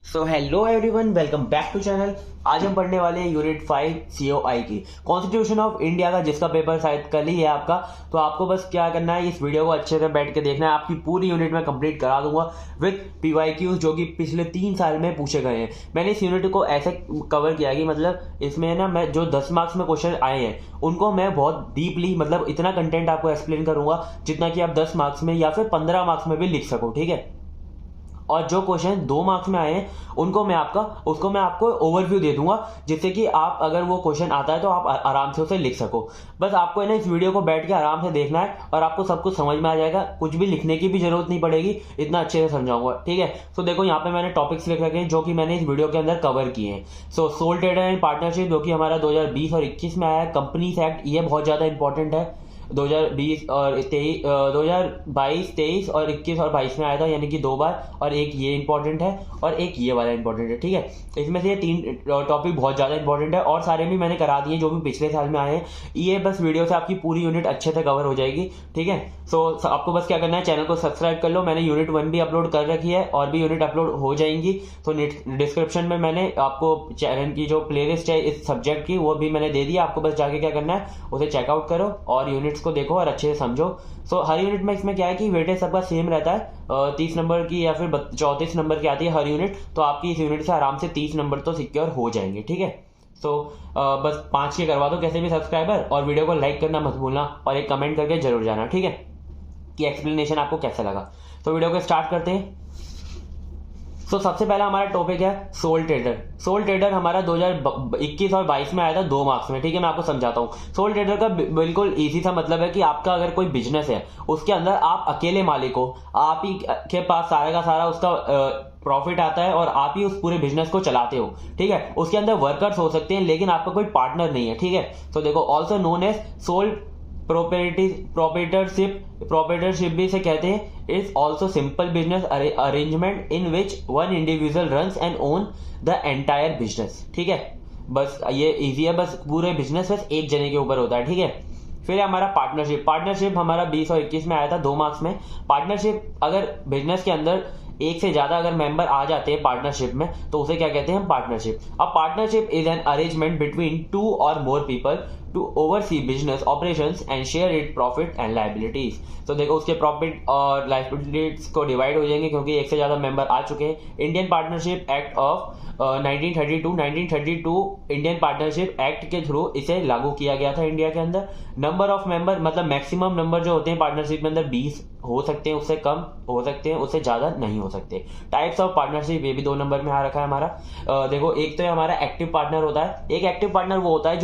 So hello everyone, welcome back to channel. आज हम पढ़ने वाले हैं यूनिट 5 सीओआई की, कॉन्स्टिट्यूशन ऑफ इंडिया का, जिसका पेपर शायद कल ही है आपका। तो आपको बस क्या करना है, इस वीडियो को अच्छे से बैठ के देखना है। आपकी पूरी यूनिट में कंप्लीट करा दूंगा विद पीवाईक्यूज जो कि पिछले 3 साल में पूछे गए हैं। मैंने इस यूनिट को ऐसे कवर किया कि मतलब इसमें ना मैं जो 10 मार्क्स में क्वेश्चन आए हैं उनको मैं बहुत डीपली, मतलब इतना कंटेंट आपको एक्सप्लेन करूंगा जितना कि आप 10 मार्क्स में या फिर 15 मार्क्स में भी लिख सको, ठीक है। और जो क्वेश्चन 2 मार्क्स में आए हैं उसको मैं आपको ओवरव्यू दे दूंगा, जिससे कि आप अगर वो क्वेश्चन आता है तो आप आराम से उसे लिख सको। बस आपको है ना इस वीडियो को बैठ के आराम से देखना है और आपको सब कुछ समझ में आ जाएगा। कुछ भी लिखने की भी जरूरत नहीं पड़ेगी, इतना अच्छे से समझाऊंगा, ठीक है। तो देखो यहाँ पे मैंने टॉपिक्स लिख रखे हैं जो कि मैंने इस वीडियो के अंदर कवर किए हैं। So soul trader and partnership जो कि हमारा 2020 और 21 में आया है। कंपनीज एक्ट, ये बहुत ज्यादा इंपॉर्टेंट है। 2020 और 2022, 23 और 21 और 22 में आया था, यानी कि 2 बार। और एक ये इंपॉर्टेंट है और एक ये वाला इंपॉर्टेंट है, ठीक है। इसमें से ये 3 टॉपिक बहुत ज़्यादा इंपॉर्टेंट है और सारे भी मैंने करा दिए जो भी पिछले साल में आए हैं। ये बस वीडियो से आपकी पूरी यूनिट अच्छे से कवर हो जाएगी, ठीक है। सो आपको बस क्या करना है, चैनल को सब्सक्राइब कर लो। मैंने यूनिट 1 भी अपलोड कर रखी है और भी यूनिट अपलोड हो जाएंगी। तो डिस्क्रिप्शन में मैंने आपको चैनल की जो प्लेलिस्ट है इस सब्जेक्ट की वो भी मैंने दे दी। आपको बस जाके क्या करना है, उसे चेकआउट करो और यूनिट्स को देखो और अच्छे से समझो। सो हर यूनिट में इसमें क्या है कि वेटेज सबका सेम रहता है। 30 नंबर की या फिर 34 नंबर की आती है हर यूनिट। तो आपकी इस यूनिट से आराम से 30 नंबर तो सिक्योर हो जाएंगे, ठीक है। सो बस 5 के करवा दो कैसे भी सब्सक्राइबर, और वीडियो को लाइक करना मत भूलना और एक कमेंट करके जरूर जाना, ठीक है, कि एक्सप्लेनेशन आपको कैसा लगा। तो वीडियो को स्टार्ट करते हैं। तो सबसे पहला हमारा टॉपिक है सोल ट्रेडर। सोल ट्रेडर हमारा 2021 और 22 में आया था 2 मार्क्स में, ठीक है। मैं आपको समझाता हूँ। सोल ट्रेडर का बिल्कुल इजी सा मतलब है कि आपका अगर कोई बिजनेस है उसके अंदर आप अकेले मालिक हो, आप ही के पास सारा का सारा उसका प्रॉफिट आता है और आप ही उस पूरे बिजनेस को चलाते हो, ठीक है। उसके अंदर वर्कर्स हो सकते हैं लेकिन आपका कोई पार्टनर नहीं है, ठीक है। तो देखो also known as sole proprietorship भी इसे कहते हैं। Is also simple business arrangement in which one individual runs and own the entire business, ठीक है। बस ये इजी है, बस पूरे बिजनेस बस एक जने के ऊपर होता है, ठीक है। फिर हमारा पार्टनरशिप हमारा 20 और 21 में आया था 2 मार्क्स में। पार्टनरशिप, अगर बिजनेस के अंदर एक से ज्यादा अगर मेंबर आ जाते हैं पार्टनरशिप में तो उसे क्या कहते हैं हम, पार्टनरशिप। अब partnership is an arrangement between 2 और more people to oversee business operations and share it profit and liabilities. तो देखो उसके प्रॉफिट और लायबिलिटीज को डिवाइड हो जाएंगे क्योंकि एक से ज्यादा मेंबर आ चुके हैं। Indian partnership act of 1932 Indian partnership act के थ्रू इसे लागू किया गया था इंडिया के अंदर। नंबर ऑफ मेंबर, मतलब मैक्सिमम नंबर जो होते हैं पार्टनरशिप के अंदर 20 हो सकते हैं, उससे कम हो सकते हैं, उससे ज्यादा नहीं हो सकते। टाइप्स ऑफ पार्टनरशिप, ये भी 2 नंबर में आ रखा है हमारा। देखो एक तो हमारा एक्टिव पार्टनर होता है। एक एक्टिव पार्टनर वो होता है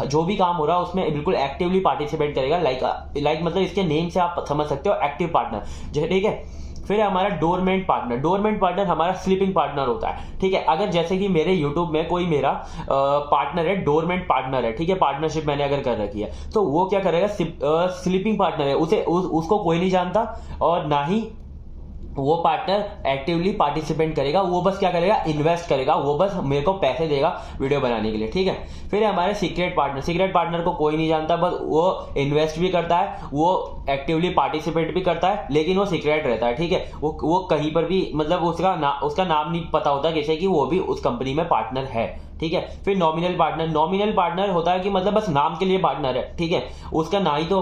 जो भी काम हो रहा है उसमें बिल्कुल एक्टिवली पार्टिसिपेट करेगा, लाइक मतलब इसके नेम से आप समझ सकते हो एक्टिव पार्टनर, ठीक है। फिर हमारा डोरमेंट पार्टनर हमारा स्लीपिंग पार्टनर होता है, ठीक है। अगर जैसे कि मेरे यूट्यूब में कोई मेरा पार्टनर है, डोरमेंट पार्टनर है, ठीक है, पार्टनरशिप मैंने अगर कर रखी है तो वो क्या करेगा, स्लीपिंग पार्टनर है, उसको कोई नहीं जानता और ना ही वो पार्टनर एक्टिवली पार्टिसिपेट करेगा। वो बस क्या करेगा, इन्वेस्ट करेगा, वो बस मेरे को पैसे देगा वीडियो बनाने के लिए, ठीक है। फिर हमारे सीक्रेट पार्टनर को कोई नहीं जानता, बस वो इन्वेस्ट भी करता है, वो एक्टिवली पार्टिसिपेट भी करता है, लेकिन वो सीक्रेट रहता है, ठीक है। वो कहीं पर भी, मतलब उसका नाम नहीं पता होता जैसे कि वो भी उस कंपनी में पार्टनर है, ठीक है। फिर नॉमिनल पार्टनर होता है कि मतलब बस नाम के लिए पार्टनर है, ठीक है। उसका ना ही तो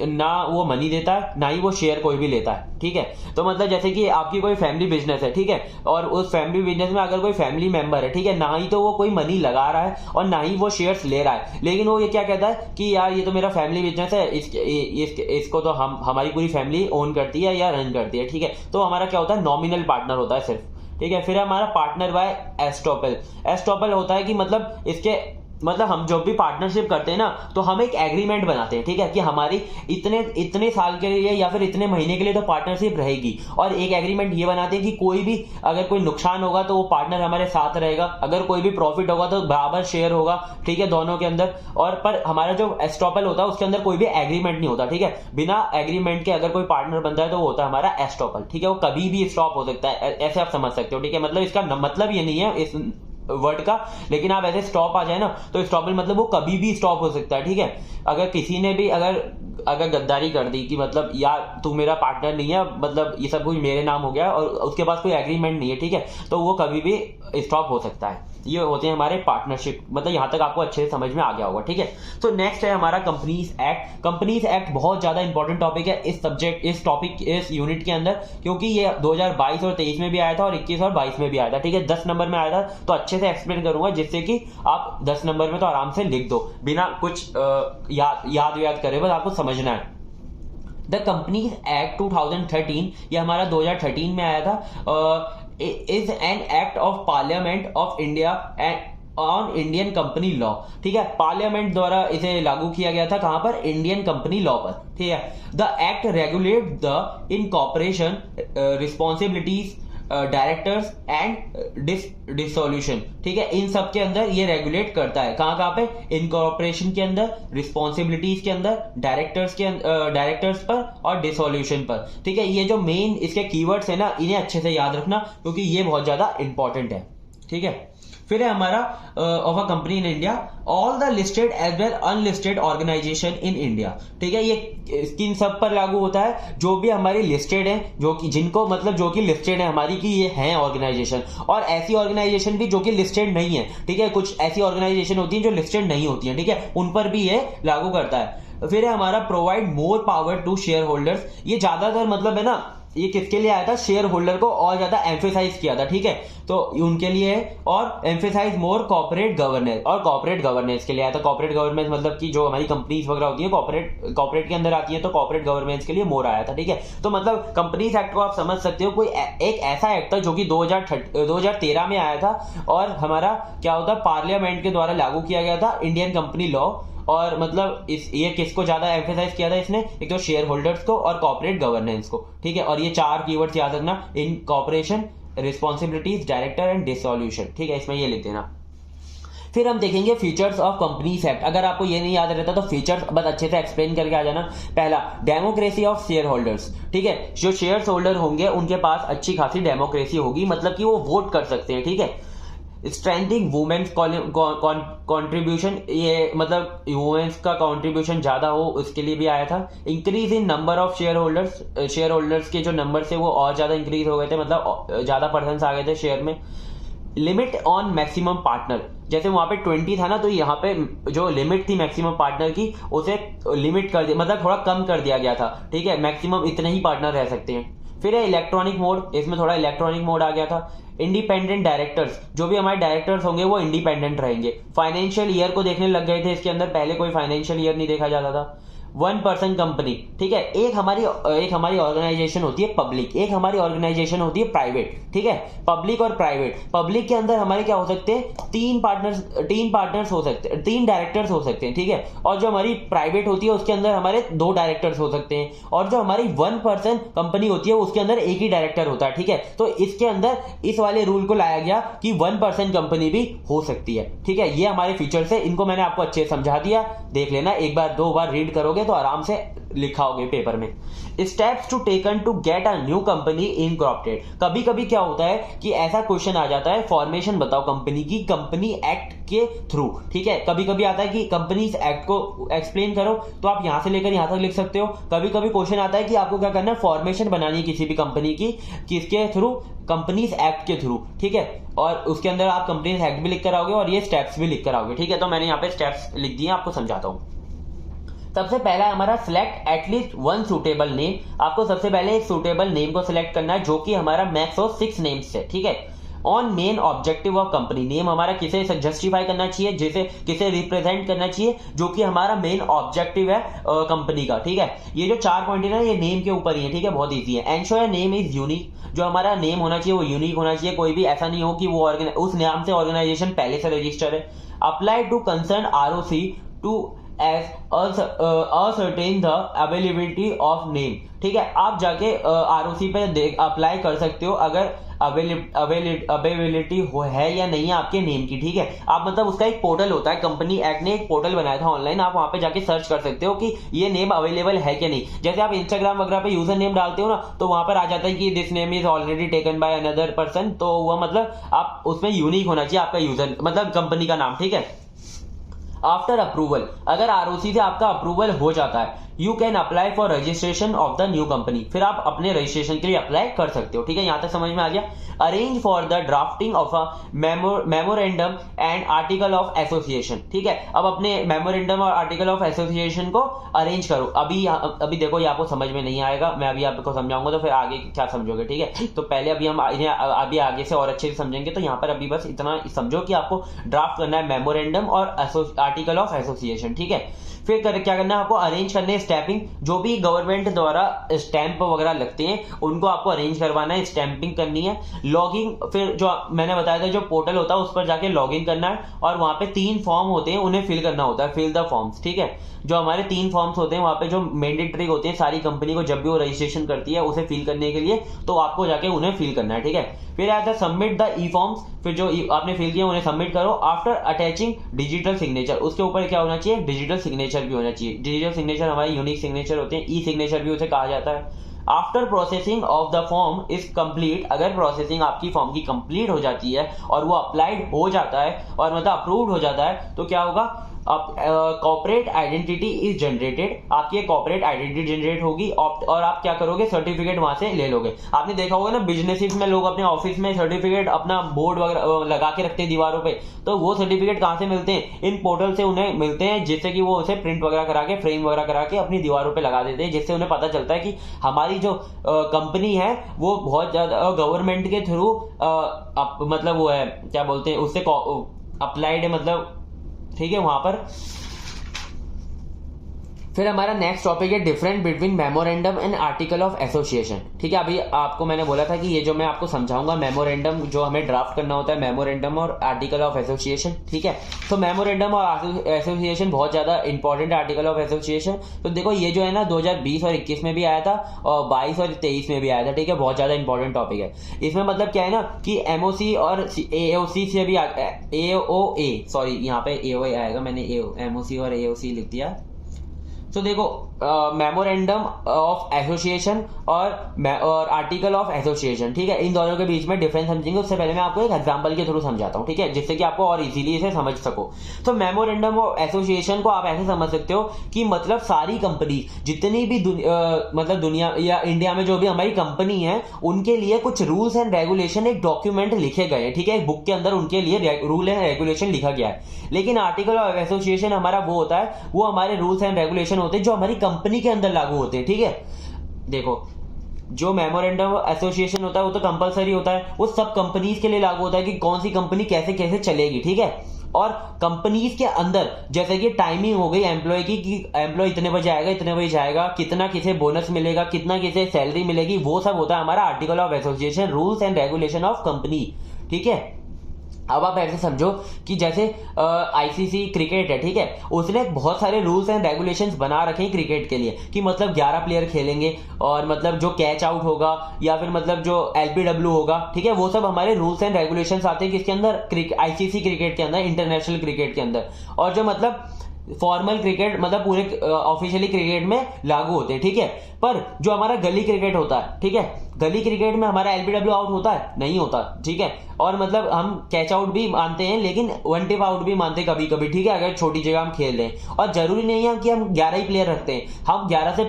ना वो मनी देता है, ना ही वो शेयर कोई भी लेता है, ठीक है। तो मतलब जैसे कि आपकी कोई फैमिली बिजनेस है, ठीक है, और उस फैमिली बिजनेस में अगर कोई फैमिली मेंबर है, ठीक है, ना ही तो वो कोई मनी लगा रहा है और ना ही वो शेयर्स ले रहा है, लेकिन वो ये क्या कहता है कि यार ये तो मेरा फैमिली बिजनेस है, इसको तो हमारी पूरी फैमिली ओन करती है या रन करती है, ठीक है। तो हमारा क्या होता है, नॉमिनल पार्टनर होता है सिर्फ, ठीक है। फिर हमारा पार्टनर बाय एस्टॉपल होता है कि मतलब इसके मतलब हम जब भी पार्टनरशिप करते हैं ना तो हम एक एग्रीमेंट बनाते हैं, ठीक है, कि हमारी इतने साल के लिए या फिर इतने महीने के लिए तो पार्टनरशिप रहेगी। और एक एग्रीमेंट ये बनाते हैं कि कोई भी अगर कोई नुकसान होगा तो वो पार्टनर हमारे साथ रहेगा, अगर कोई भी प्रॉफिट होगा तो बराबर शेयर होगा, ठीक है, दोनों के अंदर। और पर हमारा जो एस्टॉपल होता है उसके अंदर कोई भी एग्रीमेंट नहीं होता, ठीक है। बिना एग्रीमेंट के अगर कोई पार्टनर बनता है तो वो होता है हमारा एस्टॉपल, ठीक है। वो कभी भी स्टॉप हो सकता है, ऐसे आप समझ सकते हो, ठीक है। मतलब इसका मतलब ये नहीं है इस वर्ड का, लेकिन आप ऐसे स्टॉप आ जाए ना तो स्टॉपल मतलब वो कभी भी स्टॉप हो सकता है, ठीक है। अगर किसी ने भी अगर अगर गद्दारी कर दी कि मतलब यार तू मेरा पार्टनर नहीं है, मतलब ये सब कुछ मेरे नाम हो गया और उसके पास कोई एग्रीमेंट नहीं है, ठीक है, तो वो कभी भी स्टॉप हो सकता है। ये होते हैं हमारे पार्टनरशिप, मतलब यहाँ तक आपको अच्छे से समझ में आ गया होगा, ठीक है। तो नेक्स्ट है हमारा कंपनीज एक्ट। कंपनीज एक्ट बहुत ज्यादा इंपॉर्टेंट टॉपिक है इस टॉपिक इस यूनिट के अंदर, क्योंकि ये 2022 और 23 में भी आया था और 21 और 22 में भी आया था, ठीक है। 10 नंबर में आया था, तो अच्छे से एक्सप्लेन करूंगा जिससे कि आप 10 नंबर में तो आराम से लिख दो बिना कुछ याद करे, बस आपको समझना है। द कंपनीज एक्ट 2013, ये हमारा 2013 में आया था, is an act of parliament of India on Indian company law, ठीक है। पार्लियामेंट द्वारा इसे लागू किया गया था, कहां पर? इंडियन कंपनी लॉ पर, ठीक है। The act regulate the incorporation responsibilities directors and dissolution, ठीक है। इन सब के अंदर ये रेगुलेट करता है, कहां पे? इनकॉर्पोरेशन के अंदर, रिस्पॉन्सिबिलिटीज के अंदर, डायरेक्टर्स पर और डिसोल्यूशन पर, ठीक है। ये जो मेन इसके कीवर्ड्स है ना, इन्हें अच्छे से याद रखना क्योंकि ये बहुत ज्यादा इंपॉर्टेंट है, ठीक है। फिर है हमारा of a company in India, all the listed as well unlisted organisation in India, ठीक है। ये इन सब पर लागू होता है जो भी हमारी लिस्टेड है, जो कि जिनको मतलब जो कि लिस्टेड है हमारी कि ये हैं ऑर्गेनाइजेशन, और ऐसी ऑर्गेनाइजेशन भी जो कि लिस्टेड नहीं है, ठीक है। कुछ ऐसी ऑर्गेनाइजेशन होती है जो लिस्टेड नहीं होती है, ठीक है, उन पर भी ये लागू करता है। फिर है हमारा provide more power to shareholders, ये ज्यादातर मतलब है ना, ये किसके लिए आया था? शेयर होल्डर को और ज्यादा एम्फेसाइज किया था, ठीक है, तो उनके लिए है। और एम्फेसाइज मोर कॉर्पोरेट गवर्नेंस, और कॉर्पोरेट गवर्नेंस के लिए आया था। कॉर्पोरेट गवर्नेंस मतलब कि जो हमारी कंपनीज वगैरह होती है कॉर्पोरेट के अंदर आती है, तो कॉर्पोरेट गवर्नेंस के लिए मोर आया था, ठीक है। तो मतलब कंपनीज एक्ट को आप समझ सकते हो, कोई एक ऐसा एक्ट था जो कि 2013 में आया था, और हमारा क्या होता है, पार्लियामेंट के द्वारा लागू किया गया था इंडियन कंपनी लॉ। और मतलब ये किसको ज्यादा एम्फेसाइज किया था इसने? एक तो शेयर होल्डर्स को और कॉर्पोरेट गवर्नेंस को, ठीक है। और ये 4 कीवर्ड्स याद रखना, incorporation, responsibilities, director and dissolution, ठीक है, इसमें ये लिख देना। फिर हम देखेंगे फीचर्स ऑफ कंपनीज एक्ट। अगर आपको ये नहीं याद रहता तो फीचर्स बस अच्छे से एक्सप्लेन करके आ जाना। पहला, डेमोक्रेसी ऑफ शेयर होल्डर्स, ठीक है। जो शेयर होल्डर होंगे उनके पास अच्छी खासी डेमोक्रेसी होगी, मतलब कि वो वोट कर सकते हैं, ठीक है। स्ट्रेंथिंग वुमेन्स कॉन्ट्रीब्यूशन, ये मतलब वुमेन्स का कॉन्ट्रीब्यूशन ज्यादा हो उसके लिए भी आया था। Increase in number of share holders के जो नंबर से वो और ज्यादा इंक्रीज हो गए थे, मतलब ज्यादा पर्सन आ गए थे शेयर में। लिमिट ऑन मैक्सिमम पार्टनर, जैसे वहां पे 20 था ना, तो यहाँ पे जो लिमिट थी मैक्सिमम पार्टनर की उसे लिमिट कर दिया, मतलब थोड़ा कम कर दिया गया था, ठीक है। मैक्सिमम इतने ही पार्टनर रह सकते हैं। फिर है इलेक्ट्रॉनिक मोड, इसमें थोड़ा इलेक्ट्रॉनिक मोड आ गया था। इंडिपेंडेंट डायरेक्टर्स, जो भी हमारे डायरेक्टर्स होंगे वो इंडिपेंडेंट रहेंगे। फाइनेंशियल ईयर को देखने लग गए थे इसके अंदर, पहले कोई फाइनेंशियल ईयर नहीं देखा जाता था। 1 पर्सन कंपनी, ठीक है। एक हमारी ऑर्गेनाइजेशन होती है पब्लिक, एक हमारी ऑर्गेनाइजेशन होती है प्राइवेट, ठीक है। पब्लिक और प्राइवेट, पब्लिक के अंदर हमारे क्या हो सकते हैं? 3 पार्टनर्स हो सकते हैं, 3 डायरेक्टर्स हो सकते हैं, ठीक है। और जो हमारी प्राइवेट होती है उसके अंदर हमारे 2 डायरेक्टर्स हो सकते हैं, और जो हमारी 1 पर्सन कंपनी होती है उसके अंदर एक ही डायरेक्टर होता है, ठीक है। तो इसके अंदर इस वाले रूल को लाया गया कि 1 पर्सन कंपनी भी हो सकती है, ठीक है। ये हमारे फीचर्स है, इनको मैंने आपको अच्छे से समझा दिया, देख लेना, एक बार 2 बार रीड करोगे तो आराम से लिखाओगे पेपर में। Steps to taken to get a new company incorporated, कभी कभी क्या होता है कि ऐसा क्वेश्चन आ जाता है, फॉर्मेशन बताओ कंपनी की, कंपनी एक्ट के थ्रू, ठीक है। कभी कभी आता है कि कंपनीज एक्ट को एक्सप्लेन करो, तो आप यहां से लेकर यहां तक लिख सकते हो। कभी कभी क्वेश्चन आता है कि आपको क्या करना है, फॉर्मेशन बनानी है किसी भी कंपनी की, किसके थ्रू? कंपनीज एक्ट के थ्रू, ठीक है। और उसके अंदर आप कंपनीज एक्ट भी लिख कर आओगे और ये स्टेप्स भी लिख कर आओगे, ठीक है। तो मैंने यहाँ पे स्टेप्स लिख दिए, आपको समझाता हूं। सबसे पहला है हमारा सिलेक्ट एटलीस्ट 1 सुटेबल नेम। आपको सबसे पहले एक सुटेबल नेम को सिलेक्ट करना है जो कि हमारा मैक्स हो 6 नेम्स है, ठीक है। On main objective of company, name हमारा किसे जस्टिफाई करना चाहिए, किसे रिप्रेजेंट करना चाहिए, जो कि हमारा मेन ऑब्जेक्टिव है कंपनी का, ठीक है। ये जो 4 पॉइंट है ना, ये नेम के ऊपर ही है, ठीक है, बहुत ईजी है। एंश्योर नेम इज यूनिक, जो हमारा नेम होना चाहिए वो यूनिक होना चाहिए, कोई भी ऐसा नहीं हो कि वो उस नाम से ऑर्गेनाइजेशन पहले से रजिस्टर है। Apply to concern ROC to as ascertain the availability of name, ठीक है। आप जाके ROC पे अप्लाई कर सकते हो अगर अवेलेबिलिटी है या नहीं है आपके नेम की, ठीक है। आप मतलब उसका एक पोर्टल होता है, कंपनी एक्ट ने एक पोर्टल बनाया था ऑनलाइन, आप वहां पे जाके सर्च कर सकते हो कि ये नेम अवेलेबल है कि नहीं। जैसे आप इंस्टाग्राम वगैरह पे यूजर नेम डालते हो ना, तो वहां पर आ जाता है कि this name is already taken by another person, तो वह मतलब आप उसमें यूनिक होना चाहिए आपका यूजर, मतलब कंपनी का नाम, ठीक है। आफ्टर अप्रूवल, अगर ROC से आपका अप्रूवल हो जाता है, you can apply for registration of the new company. फिर आप अपने रजिस्ट्रेशन के लिए अप्लाई कर सकते हो। ठीक है, यहां तक समझ में आ गया। Arrange for the drafting of a memorandum and article of association. ठीक है, अब अपने मेमोरेंडम और आर्टिकल ऑफ एसोसिएशन को अरेंज करो। अभी देखो ये आपको समझ में नहीं आएगा, मैं अभी आपको समझाऊंगा तो फिर आगे क्या समझोगे। ठीक है, तो पहले अभी हम अभी आगे से और अच्छे से समझेंगे। तो यहाँ पर अभी बस इतना समझो कि आपको ड्राफ्ट करना है मेमोरेंडम और आर्टिकल ऑफ एसोसिएशन। ठीक है, फिर क्या करना है आपको, अरेंज करने है स्टैंपिंग। जो भी गवर्नमेंट द्वारा स्टैंप वगैरह लगते हैं उनको आपको अरेंज करवाना है, स्टैंपिंग करनी है। लॉगिंग, फिर जो मैंने बताया था जो पोर्टल होता है उस पर जाके लॉगिन करना है और वहां पे 3 फॉर्म होते हैं, उन्हें फिल करना होता है, फिल द फॉर्म्स। ठीक है, जो हमारे 3 फॉर्म्स होते हैं वहां पे जो मैंडेटरी होते हैं सारी कंपनी को, जब भी वो रजिस्ट्रेशन करती है उसे फिल करने के लिए, तो आपको जाके उन्हें फिल करना है। ठीक है, फिर आता है सबमिट द ई फॉर्म्स। फिर जो आपने फिल किया उन्हें सबमिट करो। आफ्टर अटैचिंग डिजिटल सिग्नेचर, उसके ऊपर क्या होना चाहिए, डिजिटल सिग्नेचर भी होना चाहिए। डिजिटल सिग्नेचर हमारे यूनिक सिग्नेचर होते हैं, ई सिग्नेचर भी उसे कहा जाता है। After processing of the form is complete, अगर प्रोसेसिंग आपकी फॉर्म की कंप्लीट हो जाती है और वो अप्लाइड हो जाता है और मतलब अप्रूव्ड हो जाता है, तो क्या होगा, अब कॉर्पोरेट आइडेंटिटी इज जनरेटेड, आपकी कॉर्पोरेट आइडेंटिटी जनरेट होगी और आप क्या करोगे, सर्टिफिकेट वहां से ले लोगे। आपने देखा होगा ना बिजनेसेस में लोग अपने ऑफिस में सर्टिफिकेट अपना बोर्ड वगैरह लगा के रखते हैं दीवारों पे, तो वो सर्टिफिकेट कहां से मिलते हैं, इन पोर्टल से उन्हें मिलते हैं, जिससे कि वो उसे प्रिंट वगैरह करा के, फ्रेम वगैरह करा के अपनी दीवारों पे लगा देते हैं, जिससे उन्हें पता चलता है कि हमारी जो कंपनी है वो बहुत ज्यादा गवर्नमेंट के थ्रू मतलब वो है, क्या बोलते हैं, उससे अप्लाइड है, मतलब ठीक है वहां पर। फिर हमारा नेक्स्ट टॉपिक है difference between memorandum and article of association. ठीक है, अभी आपको मैंने बोला था कि ये जो मैं आपको समझाऊंगा मेमोरेंडम जो हमें ड्राफ्ट करना होता है, मेमोरेंडम और आर्टिकल ऑफ एसोसिएशन। ठीक है, तो मेमोरेंडम और एसोसिएशन बहुत ज्यादा इंपॉर्टेंट है, आर्टिकल ऑफ एसोसिएशन। तो देखो ये जो है ना 2020 और 21 में भी आया था और 22 और 23 में भी आया था। ठीक है, बहुत ज्यादा इंपॉर्टेंट टॉपिक है। इसमें मतलब क्या है ना कि एमओसी और एओसी से भी एओए, सॉरी यहाँ पे एओए आएगा, मैंने एमओसी और एओसी लिख दिया। तो देखो मेमोरेंडम ऑफ एसोसिएशन और आर्टिकल ऑफ एसोसिएशन, ठीक है, इन दोनों के बीच में डिफरेंस समझेंगे। उससे पहले मैं आपको एक एग्जांपल के थ्रू समझाता हूं, ठीक है, जिससे कि आपको और इजीली इसे समझ सको। तो मेमोरेंडम ऑफ एसोसिएशन को आप ऐसे समझ सकते हो कि मतलब सारी कंपनी जितनी भी मतलब दुनिया या इंडिया में जो भी हमारी कंपनी है उनके लिए कुछ रूल्स एंड रेगुलेशन, एक डॉक्यूमेंट लिखे गए हैं। ठीक है, एक बुक के अंदर उनके लिए रूल एंड रेगुलेशन लिखा गया है। लेकिन आर्टिकल ऑफ एसोसिएशन हमारा वो होता है, वो हमारे रूल्स एंड रेगुलेशन होते हैं जो हमारी कंपनी के अंदर लागू होते हैं। ठीक है, देखो जो मेमोरेंडम एसोसिएशन होता है वो तो कंपलसरी होता है, वो सब कंपनीज के लिए लागू होता है कि कौन सी कंपनी कैसे कैसे चलेगी। ठीक है, और कंपनीज के अंदर जैसे कि टाइमिंग हो गई एम्प्लॉय की कि एम्प्लॉय इतने बजे आएगा, इतने बजे जाएगा, कितना किसे बोनस मिलेगा, कितना किसे सैलरी मिलेगी, वो सब होता है हमारा article of association, rules and regulation of company. ठीक है, अब आप ऐसे समझो कि जैसे आईसीसी क्रिकेट है, ठीक है, उसने बहुत सारे रूल्स एंड रेगुलेशंस बना रखे हैं क्रिकेट के लिए कि मतलब 11 प्लेयर खेलेंगे और मतलब जो कैच आउट होगा या फिर मतलब जो एलबीडब्ल्यू होगा, ठीक है, वो सब हमारे रूल्स एंड रेगुलेशंस आते हैं किसके अंदर, आईसीसी क्रिकेट के अंदर, इंटरनेशनल क्रिकेट के अंदर। और जो मतलब फॉर्मल क्रिकेट मतलब पूरे ऑफिशियली क्रिकेट में लागू होते हैं। ठीक है, पर जो हमारा गली क्रिकेट होता है, ठीक है, गली क्रिकेट में हमारा एलबीडब्ल्यू आउट होता है, नहीं होता। ठीक है, और मतलब हम कैच आउट भी मानते हैं लेकिन वन टिप आउट भी मानते हैं कभी कभी। ठीक है, अगर छोटी जगह हम खेल रहे हैं, और जरूरी नहीं है कि हम 11 ही प्लेयर रखते हैं, हम 11 से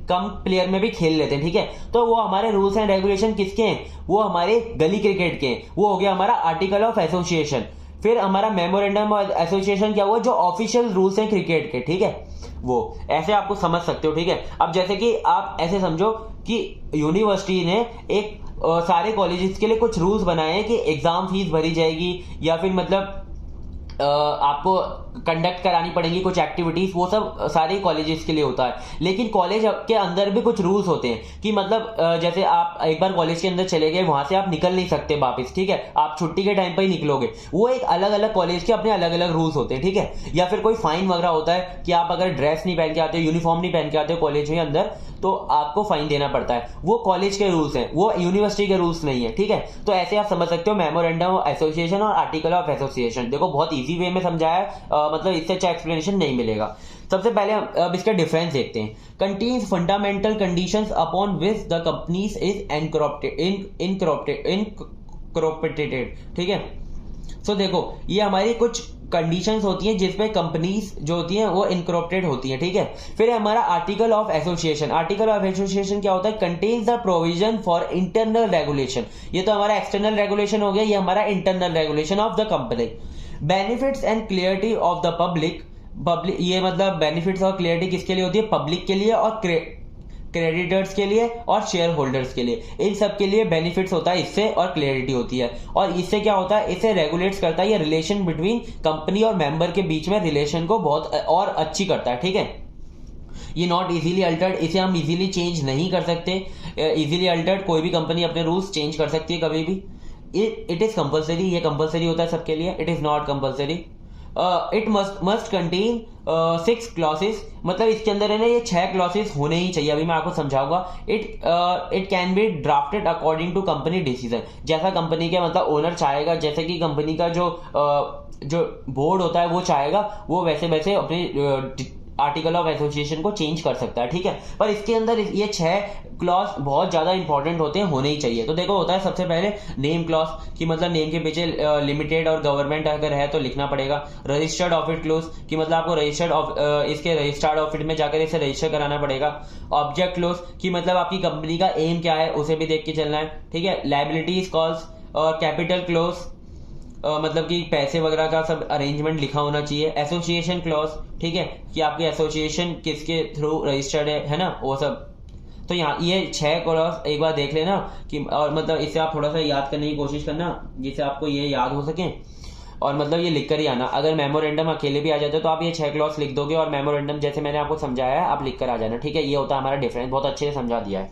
कम प्लेयर में भी खेल लेते हैं। ठीक है, तो वो हमारे रूल्स एंड रेगुलेशन किसके हैं, वो हमारे गली क्रिकेट के हैं, वो हो गया हमारा आर्टिकल ऑफ एसोसिएशन। फिर हमारा मेमोरेंडम ऑफ एसोसिएशन क्या हुआ, जो ऑफिशियल रूल्स हैं क्रिकेट के। ठीक है, वो ऐसे आपको समझ सकते हो। ठीक है, अब जैसे कि आप ऐसे समझो कि यूनिवर्सिटी ने एक सारे कॉलेजेस के लिए कुछ रूल्स बनाए हैं कि एग्जाम फीस भरी जाएगी या फिर मतलब आपको कंडक्ट करानी पड़ेगी कुछ एक्टिविटीज, वो सब सारे कॉलेजेस के लिए होता है। लेकिन कॉलेज के अंदर भी कुछ रूल्स होते हैं कि मतलब जैसे आप एक बार कॉलेज के अंदर चले गए, वहां से आप निकल नहीं सकते वापस। ठीक है, आप छुट्टी के टाइम पर ही निकलोगे। वो एक अलग अलग कॉलेज के अपने अलग अलग रूल्स होते हैं। ठीक है, या फिर कोई फाइन वगैरह होता है कि आप अगर ड्रेस नहीं पहन के आते हो, यूनिफॉर्म नहीं पहन के आते हो कॉलेज में अंदर, तो आपको फाइन देना पड़ता है। वो कॉलेज के रूल्स हैं, वो यूनिवर्सिटी के रूल्स नहीं है। ठीक है, तो ऐसे आप समझ सकते हो मेमोरेंडम ऑफ एसोसिएशन और आर्टिकल ऑफ एसोसिएशन। देखो बहुत इजी वे में समझाया, मतलब इससे अच्छा एक्सप्लेनेशन नहीं मिलेगा। सबसे पहले अब इसका डिफरेंस देखते हैं। Contains fundamental conditions upon which the companies is incorporated. ठीक है, सो देखो ये हमारी कुछ कंडीशंस होती हैं जिसपे कंपनीज जो होती हैं वो इनकॉर्पोरेट होती हैं, ठीक है। फिर हमारा article of association. Article of association क्या होता है? Contains the provision for internal regulation. ये तो हमारा एक्सटर्नल रेगुलेशन हो गया, ये हमारा internal regulation of the company. Benefits and clarity of the public. ये मतलब बेनिफिट्स और क्लियरिटी किसके लिए होती है? पब्लिक के लिए और क्रेडिटर्स के लिए और शेयर होल्डर्स के लिए। इन सब के लिए बेनिफिट्स होता है इससे और क्लियरिटी होती है। और इससे क्या होता है? इसे रेगुलेट्स करता है, ये रिलेशन बिटवीन कंपनी और मेंबर के बीच में रिलेशन को बहुत और अच्छी करता है, ठीक है। ये नॉट इजीली अल्टर्ड, इसे हम इजीली चेंज नहीं कर सकते। इजीली अल्टर्ड कोई भी कंपनी अपने रूल्स चेंज कर सकती है कभी भी। इट इज कंपल्सरी, ये कंपल्सरी होता है सबके लिए। It is not compulsory. It must contain 6 clauses. मतलब इसके अंदर है ना ये 6 क्लॉसेस होने ही चाहिए। अभी मैं आपको समझाऊंगा। It can be drafted according to company decision. जैसा कंपनी के मतलब ओनर चाहेगा, जैसे कि कंपनी का जो बोर्ड होता है वो चाहेगा, वो वैसे वैसे अपनी आर्टिकल ऑफ एसोसिएशन को चेंज कर सकता है, ठीक है। पर इसके अंदर ये 6 क्लॉज बहुत ज्यादा इंपॉर्टेंट होते हैं, होने ही चाहिए। तो देखो होता है सबसे पहले नेम क्लॉज, कि मतलब नेम के पीछे लिमिटेड और गवर्नमेंट अगर है तो लिखना पड़ेगा। रजिस्टर्ड ऑफिस क्लोज, कि मतलब आपको इसके रजिस्टर्ड ऑफिस में जाकर इसे रजिस्टर कराना पड़ेगा। ऑब्जेक्ट क्लोज, कि मतलब आपकी कंपनी का एम क्या है उसे भी देख के चलना है, ठीक है। लायबिलिटीज क्लॉज और कैपिटल क्लोज, मतलब कि पैसे वगैरह का सब अरेंजमेंट लिखा होना चाहिए। एसोसिएशन क्लॉज, ठीक है, कि आपकी एसोसिएशन किसके थ्रू रजिस्टर्ड है ना, वो सब। तो यहाँ ये 6 क्लॉज एक बार देख लेना कि, और मतलब इससे आप थोड़ा सा याद करने की कोशिश करना जिससे आपको ये याद हो सके, और मतलब ये लिख कर ही आना। अगर मेमोरेंडम अकेले भी आ जाते तो आप ये 6 क्लॉज लिख दोगे, और मेमोरेंडम जैसे मैंने आपको समझाया है आप लिख कर आ जाना, ठीक है। ये होता है हमारा डिफरेंस, बहुत अच्छे से समझा दिया है।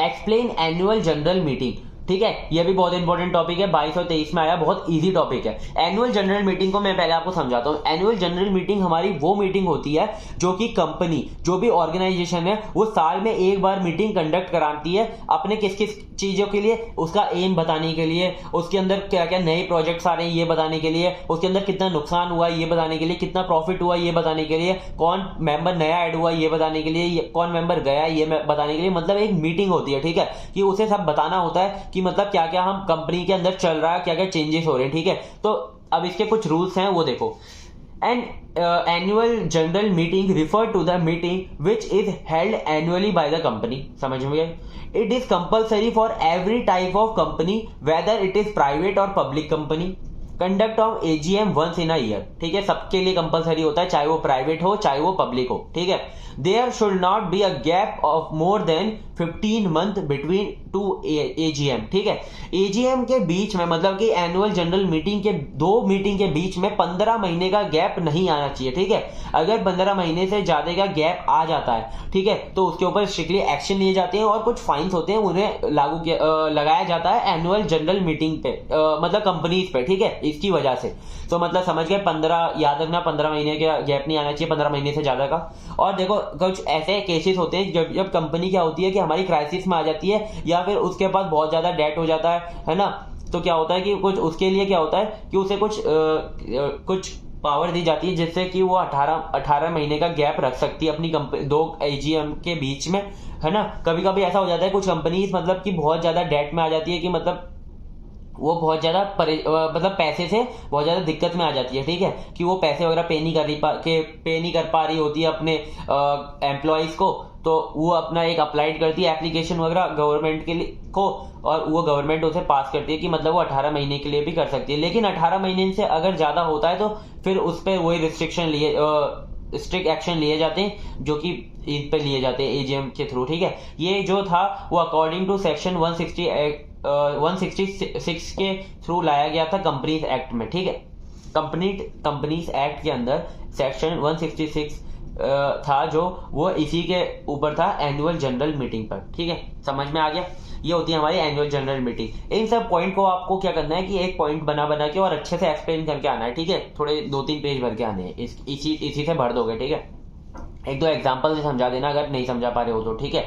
एक्सप्लेन एनुअल जनरल मीटिंग, ठीक है, ये भी बहुत इंपॉर्टेंट टॉपिक है, 22 और 23 में आया, बहुत इजी टॉपिक है। एनुअल जनरल मीटिंग को मैं पहले आपको समझाता हूँ। एनुअल जनरल मीटिंग हमारी वो मीटिंग होती है जो कि कंपनी, जो भी ऑर्गेनाइजेशन है, वो साल में एक बार मीटिंग कंडक्ट कराती है अपने किस किस चीजों के लिए, उसका एम बताने के लिए, उसके अंदर क्या क्या नए प्रोजेक्ट्स आ रहे हैं ये बताने के लिए, उसके अंदर कितना नुकसान हुआ ये बताने के लिए, कितना प्रॉफिट हुआ ये बताने के लिए, कौन मेंबर नया ऐड हुआ ये बताने के लिए, कौन मेंबर गया ये बताने के लिए। मतलब एक मीटिंग होती है, ठीक है, कि उसे सब बताना होता है कि मतलब क्या क्या हम कंपनी के अंदर चल रहा है, क्या क्या चेंजेस हो रहे हैं, ठीक है। तो अब इसके कुछ रूल्स हैं वो देखो। And annual general meeting refer to the meeting which is held annually by the company. समझ में गए? It is compulsory for every type of company whether it is private or public company. Conduct of AGM once in a year, ठीक है, सबके लिए compulsory होता है, चाहे वो प्राइवेट हो चाहे वो पब्लिक हो, ठीक है। There should not be a gap of more than 15 month between two AGM, ठीक है। एजीएम के बीच में, मतलब कि एनुअल जनरल मीटिंग के 2 मीटिंग के बीच में 15 महीने का गैप नहीं आना चाहिए, ठीक है। अगर 15 महीने से ज्यादा का गैप आ जाता है, ठीक है, तो उसके ऊपर स्ट्रिक्टली एक्शन लिए जाते हैं और कुछ फाइन्स होते हैं, उन्हें लगाया जाता है एनुअल जनरल मीटिंग पे, मतलब कंपनीज पे, ठीक है, इसकी वजह से। तो मतलब समझ गए, 15 याद रखना, 15 महीने का गैप नहीं आना चाहिए, 15 महीने से ज्यादा का। और देखो कुछ ऐसे केसेस होते हैं जब कंपनी क्या होती है कि हमारी क्राइसिस में आ जाती है, या फिर उसके पास बहुत ज्यादा डेट हो जाता है ना, तो क्या होता है कि कुछ उसके लिए क्या होता है कि उसे कुछ पावर दी जाती है जिससे कि वो 18 महीने का गैप रख सकती है अपनी कंपनी 2 एजीएम के बीच में, है ना। कभी कभी ऐसा हो जाता है कुछ कंपनीज मतलब कि बहुत ज्यादा डेट में आ जाती है, कि मतलब वो बहुत ज्यादा मतलब पैसे से बहुत ज्यादा दिक्कत में आ जाती है, ठीक है, कि वो पैसे वगैरह पे नहीं कर पा रही होती है अपने एम्प्लॉयज को। तो वो अपना एक अप्लाइड करती है एप्लीकेशन वगैरह गवर्नमेंट के लिए को, और वो गवर्नमेंट उसे पास करती है कि मतलब वो 18 महीने के लिए भी कर सकती है। लेकिन 18 महीने से अगर ज्यादा होता है तो फिर उस पर वही रिस्ट्रिक्शन स्ट्रिक्ट एक्शन लिए जाते हैं, जो कि इन पे लिए जाते हैं एजीएम के थ्रू, ठीक है। ये जो था वो अकॉर्डिंग टू सेक्शन 166 के थ्रू लाया गया था कंपनीज एक्ट में, ठीक है। कंपनीज एक्ट के अंदर सेक्शन 166 था जो वो इसी के ऊपर था, एनुअल जनरल मीटिंग पर, ठीक है। समझ में आ गया? ये होती है हमारी एनुअल जनरल मीटिंग। इन सब पॉइंट को आपको क्या करना है कि एक पॉइंट बना के और अच्छे से एक्सप्लेन करके आना है, ठीक है। थोड़े 2-3 पेज भर के आने हैं, इसी से भर दोगे, ठीक है। 1-2 एग्जांपल से समझा देना अगर नहीं समझा पा रहे हो तो, ठीक है।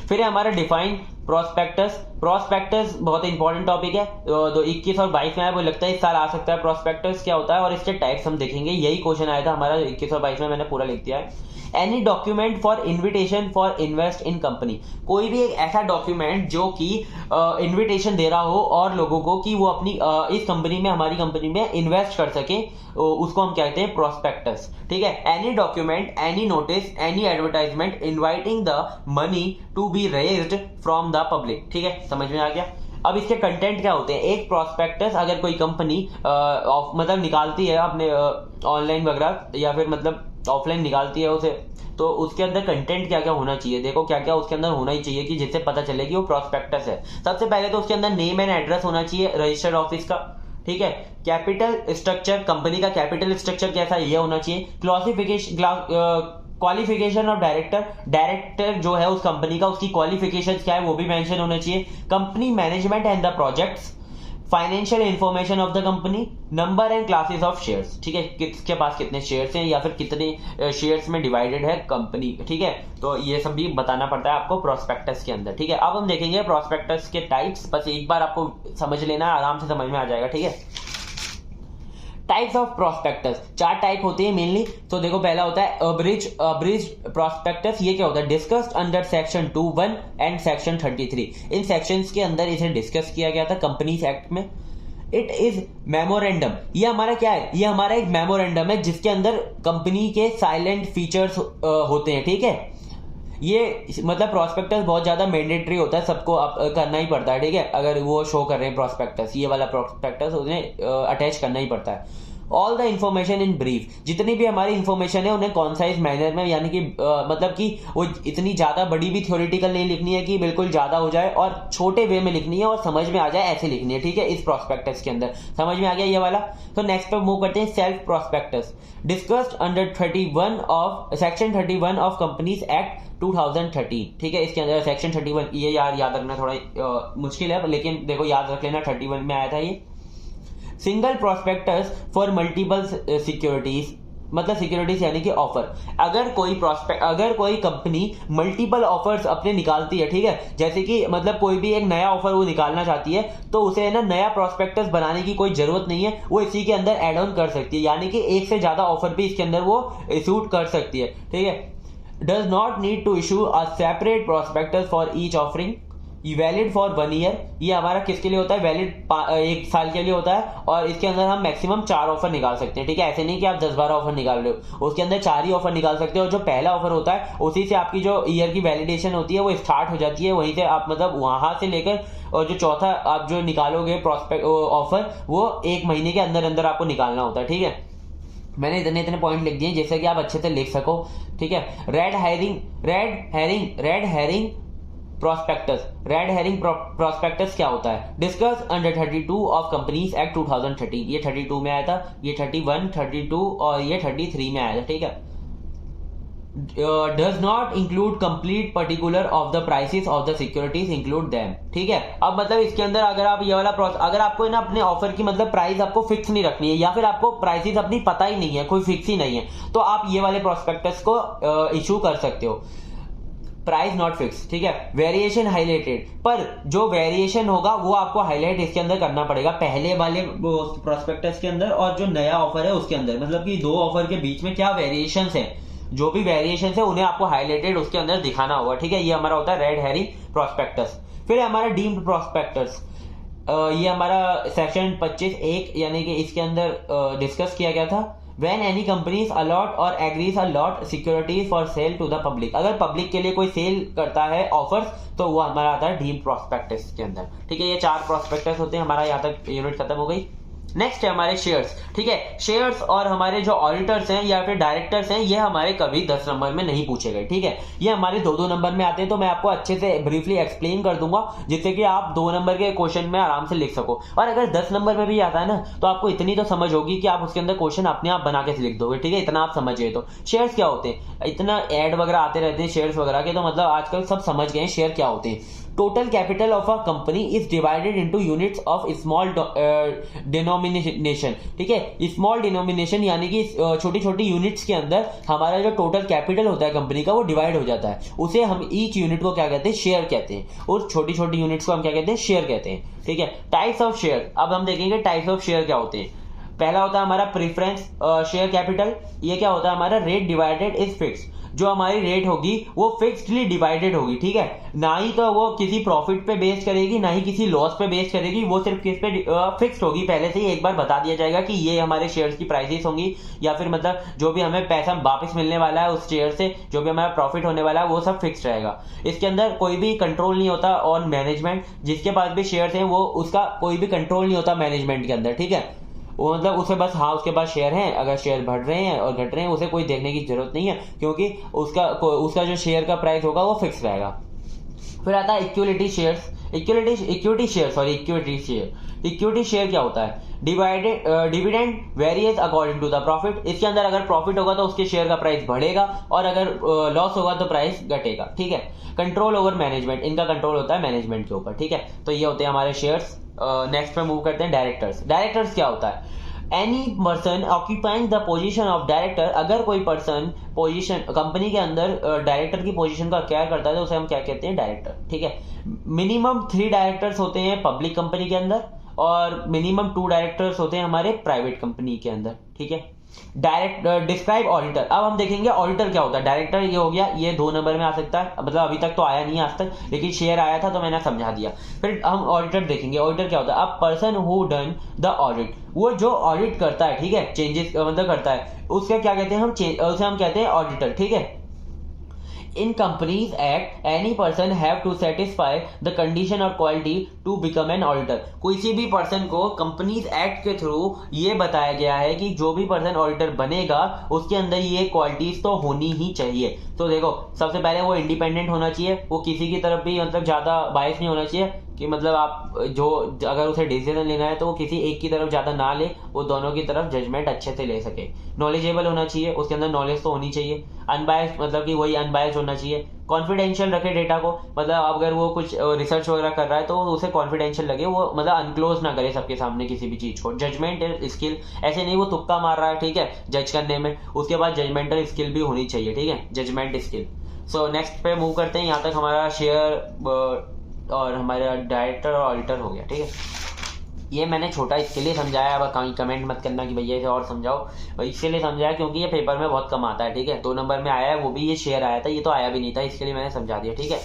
फिर है हमारा डिफाइन प्रोस्पेक्टस बहुत इंपॉर्टेंट टॉपिक है, तो 21 और 22 में मुझे लगता है इस साल आ सकता है। प्रोस्पेक्टस क्या होता है और इसके टाइप्स हम देखेंगे, यही क्वेश्चन आया था हमारा 21 और 22 में, मैंने पूरा लिख दिया है। Any document for invitation for invest in company, कोई भी एक ऐसा डॉक्यूमेंट जो कि इन्विटेशन दे रहा हो और लोगों को कि वो अपनी इस कंपनी में, हमारी कंपनी में इन्वेस्ट कर सके, उसको हम कहते हैं प्रोस्पेक्टस। ठीक है, any document, any notice, any advertisement inviting the money to be raised from the public. ठीक है, समझ में आ गया। अब इसके कंटेंट क्या होते हैं? एक प्रोस्पेक्टस अगर कोई कंपनी मतलब निकालती है अपने ऑनलाइन वगैरह या फिर मतलब ऑफलाइन निकालती है उसे, तो उसके अंदर कंटेंट क्या क्या होना चाहिए? देखो क्या क्या उसके अंदर होना ही चाहिए कि जिससे पता चले कि वो प्रोस्पेक्टस है। सबसे पहले तो उसके अंदर नेम एंड एड्रेस होना चाहिए रजिस्टर्ड ऑफिस का। ठीक है, कैपिटल स्ट्रक्चर, कंपनी का कैपिटल स्ट्रक्चर कैसा है ये होना चाहिए। क्वालिफिकेशन ऑफ डायरेक्टर, डायरेक्टर जो है उस कंपनी का, उसकी क्वालिफिकेशन क्या है वो भी मेंशन होना चाहिए। Company management and the projects, financial information of the company, number and classes of shares. ठीक है, किसके पास कितने शेयर्स हैं या फिर कितने शेयर्स में डिवाइडेड है कंपनी। ठीक है, तो ये सब भी बताना पड़ता है आपको प्रोस्पेक्टस के अंदर। ठीक है, अब हम देखेंगे प्रोस्पेक्टस के टाइप्स, बस एक बार आपको समझ लेना है, आराम से समझ में आ जाएगा। ठीक है, टाइप्स ऑफ प्रोस्पेक्टस, 4 टाइप होते हैं मेनली। तो देखो पहला होता है अब्रिज प्रोस्पेक्टस। ये क्या होता है? Discussed under section 2(1) and section 33। In sections के अंदर इसे डिस्कस किया गया था कंपनीज एक्ट में। इट इज मेमोरेंडम, ये हमारा क्या है? ये हमारा एक मेमोरेंडम है जिसके अंदर कंपनी के साइलेंट फीचर्स होते हैं। ठीक है, ये मतलब प्रोस्पेक्टस बहुत ज्यादा मैंडेटरी होता है, सबको करना ही पड़ता है। ठीक है, अगर वो शो कर रहे हैं प्रोस्पेक्टस, ये वाला प्रोस्पेक्टस उन्हें अटैच करना ही पड़ता है। All the information in brief, जितनी भी हमारी इंफॉर्मेशन है उन्हें कॉन्साइज मैनर में, यानी कि मतलब कि वो इतनी ज्यादा बड़ी भी थ्योरेटिकल नहीं लिखनी है कि बिल्कुल ज्यादा हो जाए, और छोटे वे में लिखनी है और समझ में आ जाए ऐसे लिखनी है। ठीक है, इस प्रोस्पेक्टस के अंदर समझ में आ गया ये वाला। तो नेक्स्ट पे मूव करते हैं self prospectus. Discussed under 31 of section 31 of companies act 2013। ठीक है, इसके अंदर सेक्शन 31, ये याद रखना थोड़ा मुश्किल है, लेकिन देखो याद रख लेना 31 में आया था ये। Single prospectus for multiple securities, मतलब सिक्योरिटीज यानी कि ऑफर। अगर कोई कंपनी मल्टीपल ऑफर्स अपने निकालती है, ठीक है, जैसे कि मतलब कोई भी एक नया ऑफर वो निकालना चाहती है, तो उसे ना नया प्रोस्पेक्टस बनाने की कोई जरूरत नहीं है, वो इसी के अंदर एड ऑन कर सकती है, यानी कि एक से ज्यादा ऑफर भी इसके अंदर वो इशू कर सकती है। ठीक है, does not need to issue a separate prospectus for each offering, valid for 1 year. ये हमारा किसके लिए होता है? वैलिड 1 साल के लिए होता है, और इसके अंदर हम मैक्सिमम 4 ऑफर निकाल सकते हैं। ठीक है, ऐसे नहीं कि आप 10-12 ऑफर निकाल रहे हो, उसके अंदर 4 ही ऑफर निकाल सकते हो। जो पहला ऑफर होता है उसी से आपकी जो ईयर की वैलिडेशन होती है वो स्टार्ट हो जाती है, वहीं से आप मतलब वहां से लेकर, और जो चौथा आप जो निकालोगे प्रोस्पेक्ट ऑफर, वो 1 महीने के अंदर अंदर आपको निकालना होता है। ठीक है, मैंने इतने पॉइंट लिख दिए जिससे कि आप अच्छे से लिख सको। ठीक है, रेड हेरिंग प्रोस्पेक्टस क्या होता है? Discuss under 32 of companies act 2013। ये 32 में आया था, ये 31, 32 और ये 33 में आया था। ठीक है, does not include complete particular of the prices of the securities include them। ठीक है, अब मतलब इसके अंदर अगर आप ये वाला अगर आपको ना अपने ऑफर की मतलब प्राइस आपको फिक्स नहीं रखनी है, या फिर आपको प्राइसेस अपनी पता ही नहीं है, कोई फिक्स ही नहीं है, तो आप ये वाले प्रोस्पेक्टस को इशू कर सकते हो। Price not fix. ठीक है, वेरिएशन हाईलाइटेड, पर जो वेरिएशन होगा वो आपको हाईलाइट इसके अंदर करना पड़ेगा, पहले वाले प्रोस्पेक्टस के अंदर और जो नया ऑफर है उसके अंदर, मतलब कि 2 ऑफर के बीच में क्या वेरिएशन है, जो भी वेरिएशन है उन्हें आपको हाईलाइटेड उसके अंदर दिखाना होगा। ठीक है, ये हमारा होता है रेड हेरिंग प्रोस्पेक्टस। फिर हमारा डीम्ड प्रोस्पेक्टस, ये हमारा सेक्शन 25(1) यानी कि इसके अंदर डिस्कस किया गया था। When any companies allot or agrees allot securities for sale to the public, अगर पब्लिक के लिए कोई सेल करता है ऑफर्स, तो वो हमारा आता है डीम्ड प्रोस्पेक्टस के अंदर। ठीक है, ये 4 प्रोस्पेक्टस होते हैं। हमारा यहाँ तक यूनिट खत्म हो गई। नेक्स्ट है हमारे शेयर्स। ठीक है, शेयर्स और हमारे जो ऑडिटर्स हैं या फिर डायरेक्टर्स हैं, ये हमारे कभी 10 नंबर में नहीं पूछे गए। ठीक है, ये हमारे 2-2 नंबर में आते हैं, तो मैं आपको अच्छे से ब्रीफली एक्सप्लेन कर दूंगा जिससे कि आप 2 नंबर के क्वेश्चन में आराम से लिख सको। और अगर 10 नंबर में भी आता है ना, तो आपको इतनी तो समझ होगी कि आप उसके अंदर क्वेश्चन अपने आप बना के लिख दोगे। ठीक है, इतना आप समझिए। तो शेयर्स क्या होते हैं? इतना एड वगैरह आते रहते हैं शेयर्स वगैरह के, तो मतलब आजकल सब समझ गए शेयर क्या होते हैं। Total capital of a company is divided into units of small denomination. ठीक है, स्मॉल डिनोमिनेशन यानी कि छोटी छोटी यूनिट्स के अंदर हमारा जो टोटल कैपिटल होता है कंपनी का वो डिवाइड हो जाता है, उसे हम ईच यूनिट को क्या कहते हैं? शेयर कहते हैं, और छोटी छोटी यूनिट्स को हम क्या कहते हैं? शेयर कहते हैं। ठीक है, टाइप्स ऑफ शेयर, अब हम देखेंगे टाइप्स ऑफ शेयर क्या होते हैं। पहला होता है हमारा प्रेफरेंस शेयर कैपिटल। ये क्या होता है? हमारा रेट डिवाइडेड इज फिक्स, जो हमारी रेट होगी वो फिक्स्डली डिवाइडेड होगी, ठीक है। ना ही तो वो किसी प्रॉफिट पे बेस करेगी, ना ही किसी लॉस पे बेस करेगी, वो सिर्फ किस पे फिक्स्ड होगी। पहले से ही एक बार बता दिया जाएगा कि ये हमारे शेयर्स की प्राइसेस होंगी, या फिर मतलब जो भी हमें पैसा वापस मिलने वाला है उस शेयर से, जो भी हमारा प्रॉफिट होने वाला है, वो सब फिक्स्ड रहेगा। इसके अंदर कोई भी कंट्रोल नहीं होता ऑन मैनेजमेंट। जिसके पास भी शेयर्स हैं वो उसका कोई भी कंट्रोल नहीं होता मैनेजमेंट के अंदर, ठीक है। वो मतलब उसे बस हाँ उसके पास शेयर हैं, अगर शेयर बढ़ रहे हैं और घट रहे हैं उसे कोई देखने की जरूरत नहीं है, क्योंकि उसका जो शेयर का प्राइस होगा वो फिक्स रहेगा। फिर आता है इक्विटी शेयर। इक्विटी शेयर क्या होता है? Dividend varies according to the profit. इसके अंदर अगर प्रॉफिट होगा तो उसके शेयर का प्राइस बढ़ेगा, और अगर लॉस होगा तो प्राइस घटेगा, ठीक है। कंट्रोल ओवर मैनेजमेंट, इनका कंट्रोल होता है मैनेजमेंट के ऊपर, ठीक है। तो ये होते हैं हमारे शेयर्स। नेक्स्ट पे मूव करते हैं डायरेक्टर्स। डायरेक्टर्स क्या होता है? Any person occupying the position of director. अगर कोई पर्सन पोजीशन कंपनी के अंदर डायरेक्टर की पोजीशन का क्या करता है तो उसे हम क्या कहते हैं? डायरेक्टर, ठीक है। मिनिमम 3 डायरेक्टर्स होते हैं पब्लिक कंपनी के अंदर, और मिनिमम 2 डायरेक्टर्स होते हैं हमारे प्राइवेट कंपनी के अंदर, ठीक है। Describe auditor. अब हम देखेंगे ऑडिटर क्या होता है। डायरेक्टर ये हो गया, ये 2 नंबर में आ सकता है, मतलब अभी तक तो आया नहीं आज तक, लेकिन शेयर आया था तो मैंने समझा दिया। फिर हम ऑडिटर देखेंगे। ऑडिटर क्या होता है? A person who done the audit. वो जो ऑडिट करता है, ठीक है, चेंजेस मतलब करता है, उसका क्या कहते हैं? उसे हम कहते हैं ऑडिटर, ठीक है। In Companies Act, any person have to satisfy the condition or quality to become an auditor. किसी भी पर्सन को कंपनीज एक्ट के थ्रू ये बताया गया है कि जो भी पर्सन ऑडिटर बनेगा उसके अंदर ये क्वालिटीज तो होनी ही चाहिए। तो देखो, सबसे पहले वो इंडिपेंडेंट होना चाहिए, वो किसी की तरफ भी मतलब ज्यादा बायस नहीं होना चाहिए, कि मतलब आप जो अगर उसे डिसीजन लेना है तो वो किसी एक की तरफ ज्यादा ना ले, वो दोनों की तरफ जजमेंट अच्छे से ले सके। नॉलेजेबल होना चाहिए, उसके अंदर नॉलेज तो होनी चाहिए। अनबायस मतलब कि वही अनबायस होना चाहिए। कॉन्फिडेंशियल रखे डेटा को, मतलब अगर वो कुछ रिसर्च वगैरह कर रहा है तो उसे कॉन्फिडेंशियल लगे, वो मतलब अनक्लोज ना करे सबके सामने किसी भी चीज को। जजमेंट स्किल, ऐसे नहीं वो तुक्का मार रहा है, ठीक है, जज करने में, उसके बाद जजमेंटल स्किल भी होनी चाहिए, ठीक है, जजमेंट स्किल। सो नेक्स्ट पे मूव करते हैं। यहाँ तक हमारा शेयर और हमारा डायरेक्टर और ऑडिटर हो गया, ठीक है। ये मैंने छोटा इसके लिए समझाया, अब कहीं कमेंट मत करना कि भैया इसे और समझाओ। इसके लिए समझाया क्योंकि ये पेपर में बहुत कम आता है, ठीक है। 2 नंबर में आया है, वो भी ये शेयर आया था, ये तो आया भी नहीं था, इसके लिए मैंने समझा दिया, ठीक है,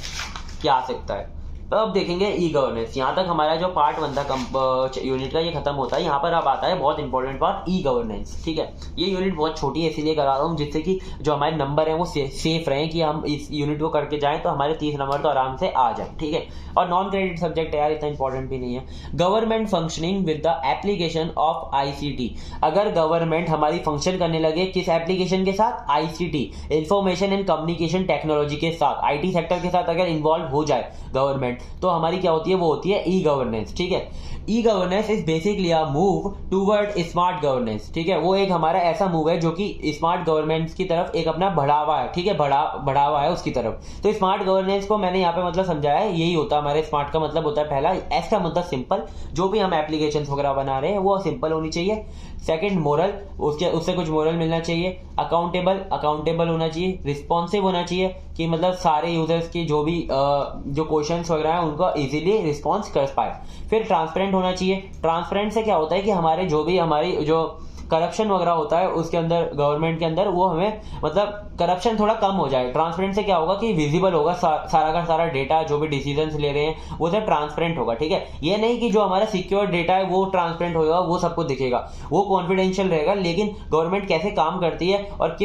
क्या आ सकता है। तो अब देखेंगे ई गवर्नेंस। यहाँ तक हमारा जो पार्ट 1 था यूनिट का ये खत्म होता है। यहाँ पर अब आता है बहुत इंपॉर्टेंट पार्ट, ई गवर्नेंस, ठीक है। ये यूनिट बहुत छोटी है इसीलिए करा रहा हूँ, जिससे कि जो हमारे नंबर है वो सेफ रहे, कि हम इस यूनिट को करके जाएं तो हमारे 30 नंबर तो आराम से आ जाए, ठीक है। और नॉन क्रेडिट सब्जेक्ट है यार, इतना इंपॉर्टेंट भी नहीं है। Government functioning with the application of ICT। अगर गवर्नमेंट हमारी फंक्शन करने लगे किस एप्लीकेशन के साथ? ICT, information and communication technology के साथ, IT सेक्टर के साथ अगर इन्वॉल्व हो जाए गवर्नमेंट, तो हमारी क्या होती है? वो होती है ई गवर्नेंस, ठीक है। E governance is basically a move toward smart governance, ठीक है। वो एक हमारा ऐसा मूव है जो कि स्मार्ट गवर्नेंस की तरफ एक अपना बढ़ावा है, ठीक है, बढ़ावा है उसकी तरफ। तो स्मार्ट गवर्नेंस को मैंने यहाँ पे मतलब समझाया है, यही होता है हमारे स्मार्ट का मतलब होता है, पहला एस का मतलब सिंपल, जो भी हम एप्लीकेशन वगैरह बना रहे हैं वो सिंपल होनी चाहिए। सेकंड मोरल, उससे कुछ मोरल मिलना चाहिए। अकाउंटेबल होना चाहिए। रिस्पॉन्सिव होना चाहिए, कि मतलब सारे यूजर्स की जो भी जो क्वेश्चंस वगैरह हैं उनको इजीली रिस्पॉन्स कर पाए। फिर ट्रांसपेरेंट होना चाहिए। ट्रांसपेरेंट से क्या होता है कि हमारे जो भी हमारी जो करप्शन वगैरह होता है उसके अंदर, गवर्नमेंट के अंदर, वो हमें मतलब करप्शन थोड़ा कम हो जाए। ट्रांसपेरेंट से क्या होगा कि विजिबल होगा सारा का सारा डेटा, जो भी डिसीजंस ले रहे हैं वो सब ट्रांसपेरेंट होगा, ठीक है। ये नहीं कि जो हमारा सिक्योर डेटा है वो ट्रांसपेरेंट होगा, वो सबको दिखेगा, वो कॉन्फिडेंशियल रहेगा, लेकिन गवर्नमेंट कैसे काम करती है और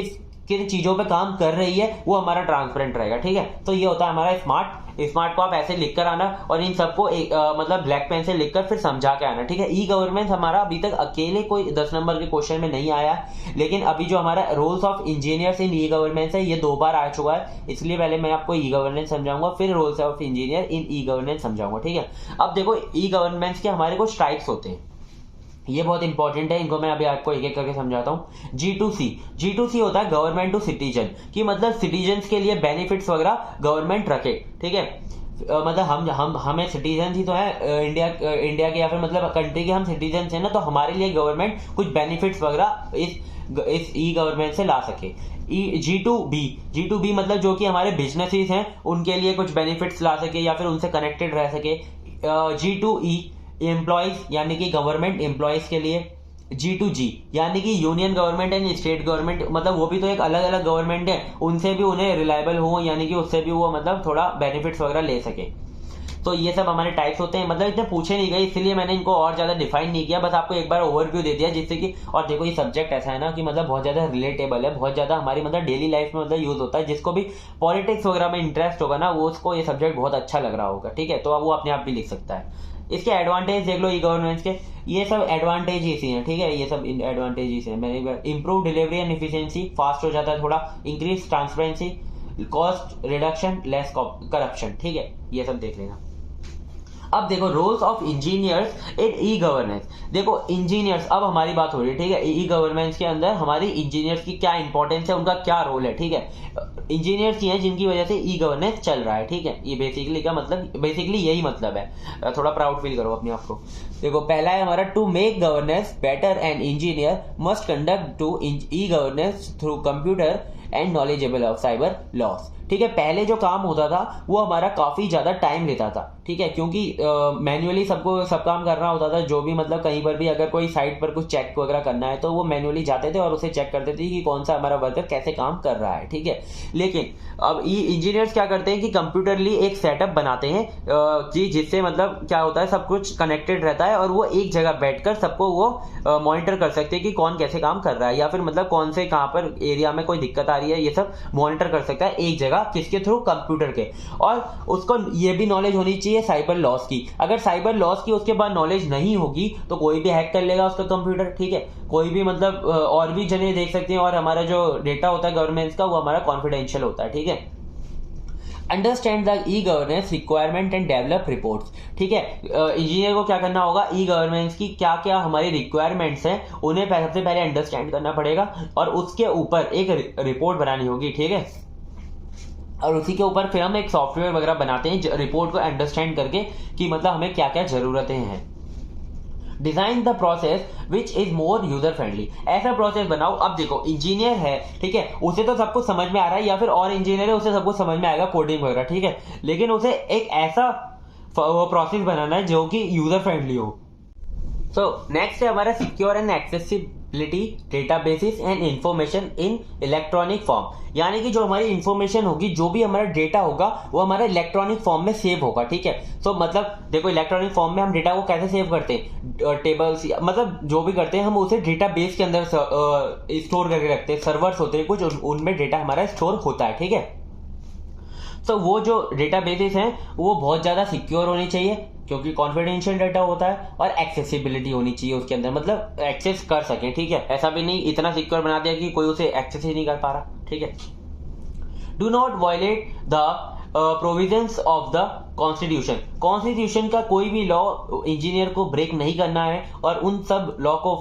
किन चीजों पे काम कर रही है वो हमारा ट्रांसपेरेंट रहेगा, ठीक है। तो ये होता है हमारा स्मार्ट को आप ऐसे लिख कर आना, और इन सबको मतलब ब्लैक पेन से लिखकर फिर समझा के आना, ठीक है। ई गवर्नेंस हमारा अभी तक अकेले कोई 10 नंबर के क्वेश्चन में नहीं आया, लेकिन अभी जो हमारा roles of engineers in e governance है ये 2 बार आ चुका है, इसलिए पहले मैं आपको ई गवर्नेंस समझाऊंगा, फिर roles of engineer in e governance समझाऊंगा, ठीक है। अब देखो, ई गवर्नेंस के हमारे कुछ टाइप्स होते हैं, ये बहुत इंपॉर्टेंट है, इनको मैं अभी आपको एक एक करके समझाता हूँ। G2C होता है गवर्नमेंट टू सिटीजन, कि मतलब सिटीजन के लिए बेनिफिट्स वगैरह गवर्नमेंट रखे, ठीक है। मतलब हमें सिटीजन ही तो है इंडिया के, या फिर मतलब कंट्री के हम सिटीजन हैं ना, तो हमारे लिए गवर्नमेंट कुछ बेनिफिट्स वगैरह इस ई गवर्नमेंट से ला सके। G2B मतलब जो कि हमारे बिजनेसेस हैं उनके लिए कुछ बेनिफिट्स ला सके या फिर उनसे कनेक्टेड रह सके। G2E एम्प्लॉयज यानी कि गवर्नमेंट एम्प्लॉयज के लिए। G2G, यानी कि union government and state government, मतलब वो भी तो एक अलग अलग गवर्नमेंट है, उनसे भी उन्हें रिलायबल हो, यानी कि उससे भी वो मतलब थोड़ा बेनिफिट्स वगैरह ले सके। तो ये सब हमारे टाइप्स होते हैं, मतलब इतने पूछे नहीं गए इसलिए मैंने इनको और ज़्यादा डिफाइन नहीं किया, बस आपको एक बार ओवरव्यू दे दिया जिससे कि, और देखो ये सब्जेक्ट ऐसा है ना कि मतलब बहुत ज़्यादा रिलेटेबल है, बहुत ज़्यादा हमारी मतलब डेली लाइफ में मतलब यूज़ होता है, जिसको भी पॉलिटिक्स वगैरह में इंटरेस्ट होगा ना वो उसको ये सब्जेक्ट बहुत अच्छा लग रहा होगा, ठीक है, तो अब वो अपने आप भी लिख सकता है। इसके एडवांटेज देख लो ई गवर्नेंस के, ये सब एडवांटेज ही हैं, ठीक है, ये सब एडवांटेज हैं। मैंने improve delivery and efficiency, fast हो जाता है थोड़ा, increase transparency, cost reduction, less corruption, ठीक है, ये सब देख लेना। अब देखो roles of engineers in e governance, देखो इंजीनियर्स, अब हमारी बात हो रही है, ठीक है, ई गवर्नेंस के अंदर हमारी इंजीनियर्स की क्या इंपॉर्टेंस है, उनका क्या रोल है, ठीक है, इंजीनियर्स ही हैं जिनकी वजह से ई गवर्नेंस चल रहा है, ठीक है, ये बेसिकली का मतलब, बेसिकली यही मतलब है, थोड़ा प्राउड फील करो अपने आप को। देखो पहला है हमारा, to make governance better and engineer must conduct to e governance through computer and knowledgeable of cyber laws, ठीक है। पहले जो काम होता था वो हमारा काफी ज्यादा टाइम लेता था, ठीक है, क्योंकि मैन्युअली सबको सब काम करना होता था, जो भी मतलब कहीं पर भी अगर कोई साइट पर कुछ चेक वगैरह करना है तो वो मैन्युअली जाते थे और उसे चेक करते थे कि कौन सा हमारा वर्कर कैसे काम कर रहा है, ठीक है। लेकिन अब ये इंजीनियर्स क्या करते हैं कि कंप्यूटरली एक सेटअप बनाते हैं कि जिससे मतलब क्या होता है, सब कुछ कनेक्टेड रहता है और वो एक जगह बैठकर सबको वो मॉनिटर कर सकते हैं कि कौन कैसे काम कर रहा है, या फिर मतलब कौन से कहाँ पर एरिया में कोई दिक्कत आ रही है, ये सब मॉनिटर कर सकता है एक जगह, किसके थ्रू, कंप्यूटर के। और उसको ये भी नॉलेज होनी चाहिए साइबर लॉस की, अगर साइबर लॉस की उसके बाद नॉलेज नहीं होगी तो कोई भी हैक कर लेगा उसका कंप्यूटर, ठीक है, कोई भी मतलब और भी जने देख सकते हैं, और हमारा जो डेटा होता है गवर्नमेंट का वो हमारा कॉन्फिडेंशियल होता है, ठीक है। Understand the e governance requirement and develop reports, ठीक है, इंजीनियर को क्या करना होगा, ई गवर्नेंस की क्या क्या हमारी रिक्वायरमेंट्स हैं उन्हें सबसे पहले अंडरस्टैंड करना पड़ेगा और उसके ऊपर एक रिपोर्ट बनानी होगी, ठीक है, और उसी के ऊपर फिर हम एक सॉफ्टवेयर वगैरह बनाते हैं रिपोर्ट को अंडरस्टैंड करके कि मतलब हमें क्या क्या जरूरतें हैं। Design the process which is more user friendly, ऐसा प्रोसेस बनाओ। अब देखो इंजीनियर है, ठीक है, उसे तो सब कुछ समझ में आ रहा है, या फिर और इंजीनियर है उसे सब कुछ समझ में आएगा कोडिंग वगैरह, ठीक है, लेकिन उसे एक ऐसा प्रोसेस बनाना है जो कि यूजर फ्रेंडली हो। सो नेक्स्ट है हमारा secure and accessibility databases and information in electronic form, यानी कि जो हमारी इंफॉर्मेशन होगी, जो भी हमारा डेटा होगा वो हमारा इलेक्ट्रॉनिक फॉर्म में सेव होगा, ठीक है। सो मतलब देखो इलेक्ट्रॉनिक फॉर्म में हम डेटा को कैसे सेव करते हैं, टेबल्स मतलब जो भी करते हैं हम उसे डेटाबेस के अंदर स्टोर करके रखते हैं, सर्वर्स होते हैं कुछ, उनमें डेटा हमारा स्टोर होता है, ठीक है। सो वो जो डेटाबेसेस हैं वो बहुत ज़्यादा सिक्योर होनी चाहिए क्योंकि कॉन्फिडेंशियल डाटा होता है, और एक्सेसिबिलिटी होनी चाहिए उसके अंदर, मतलब एक्सेस कर सके, ठीक है, ऐसा भी नहीं इतना सिक्योर बना दिया कि कोई उसे एक्सेस ही नहीं कर पा रहा, ठीक है। Do not violate the provisions of the constitution, constitution का कोई भी लॉ इंजीनियर को ब्रेक नहीं करना है और उन सब लॉ को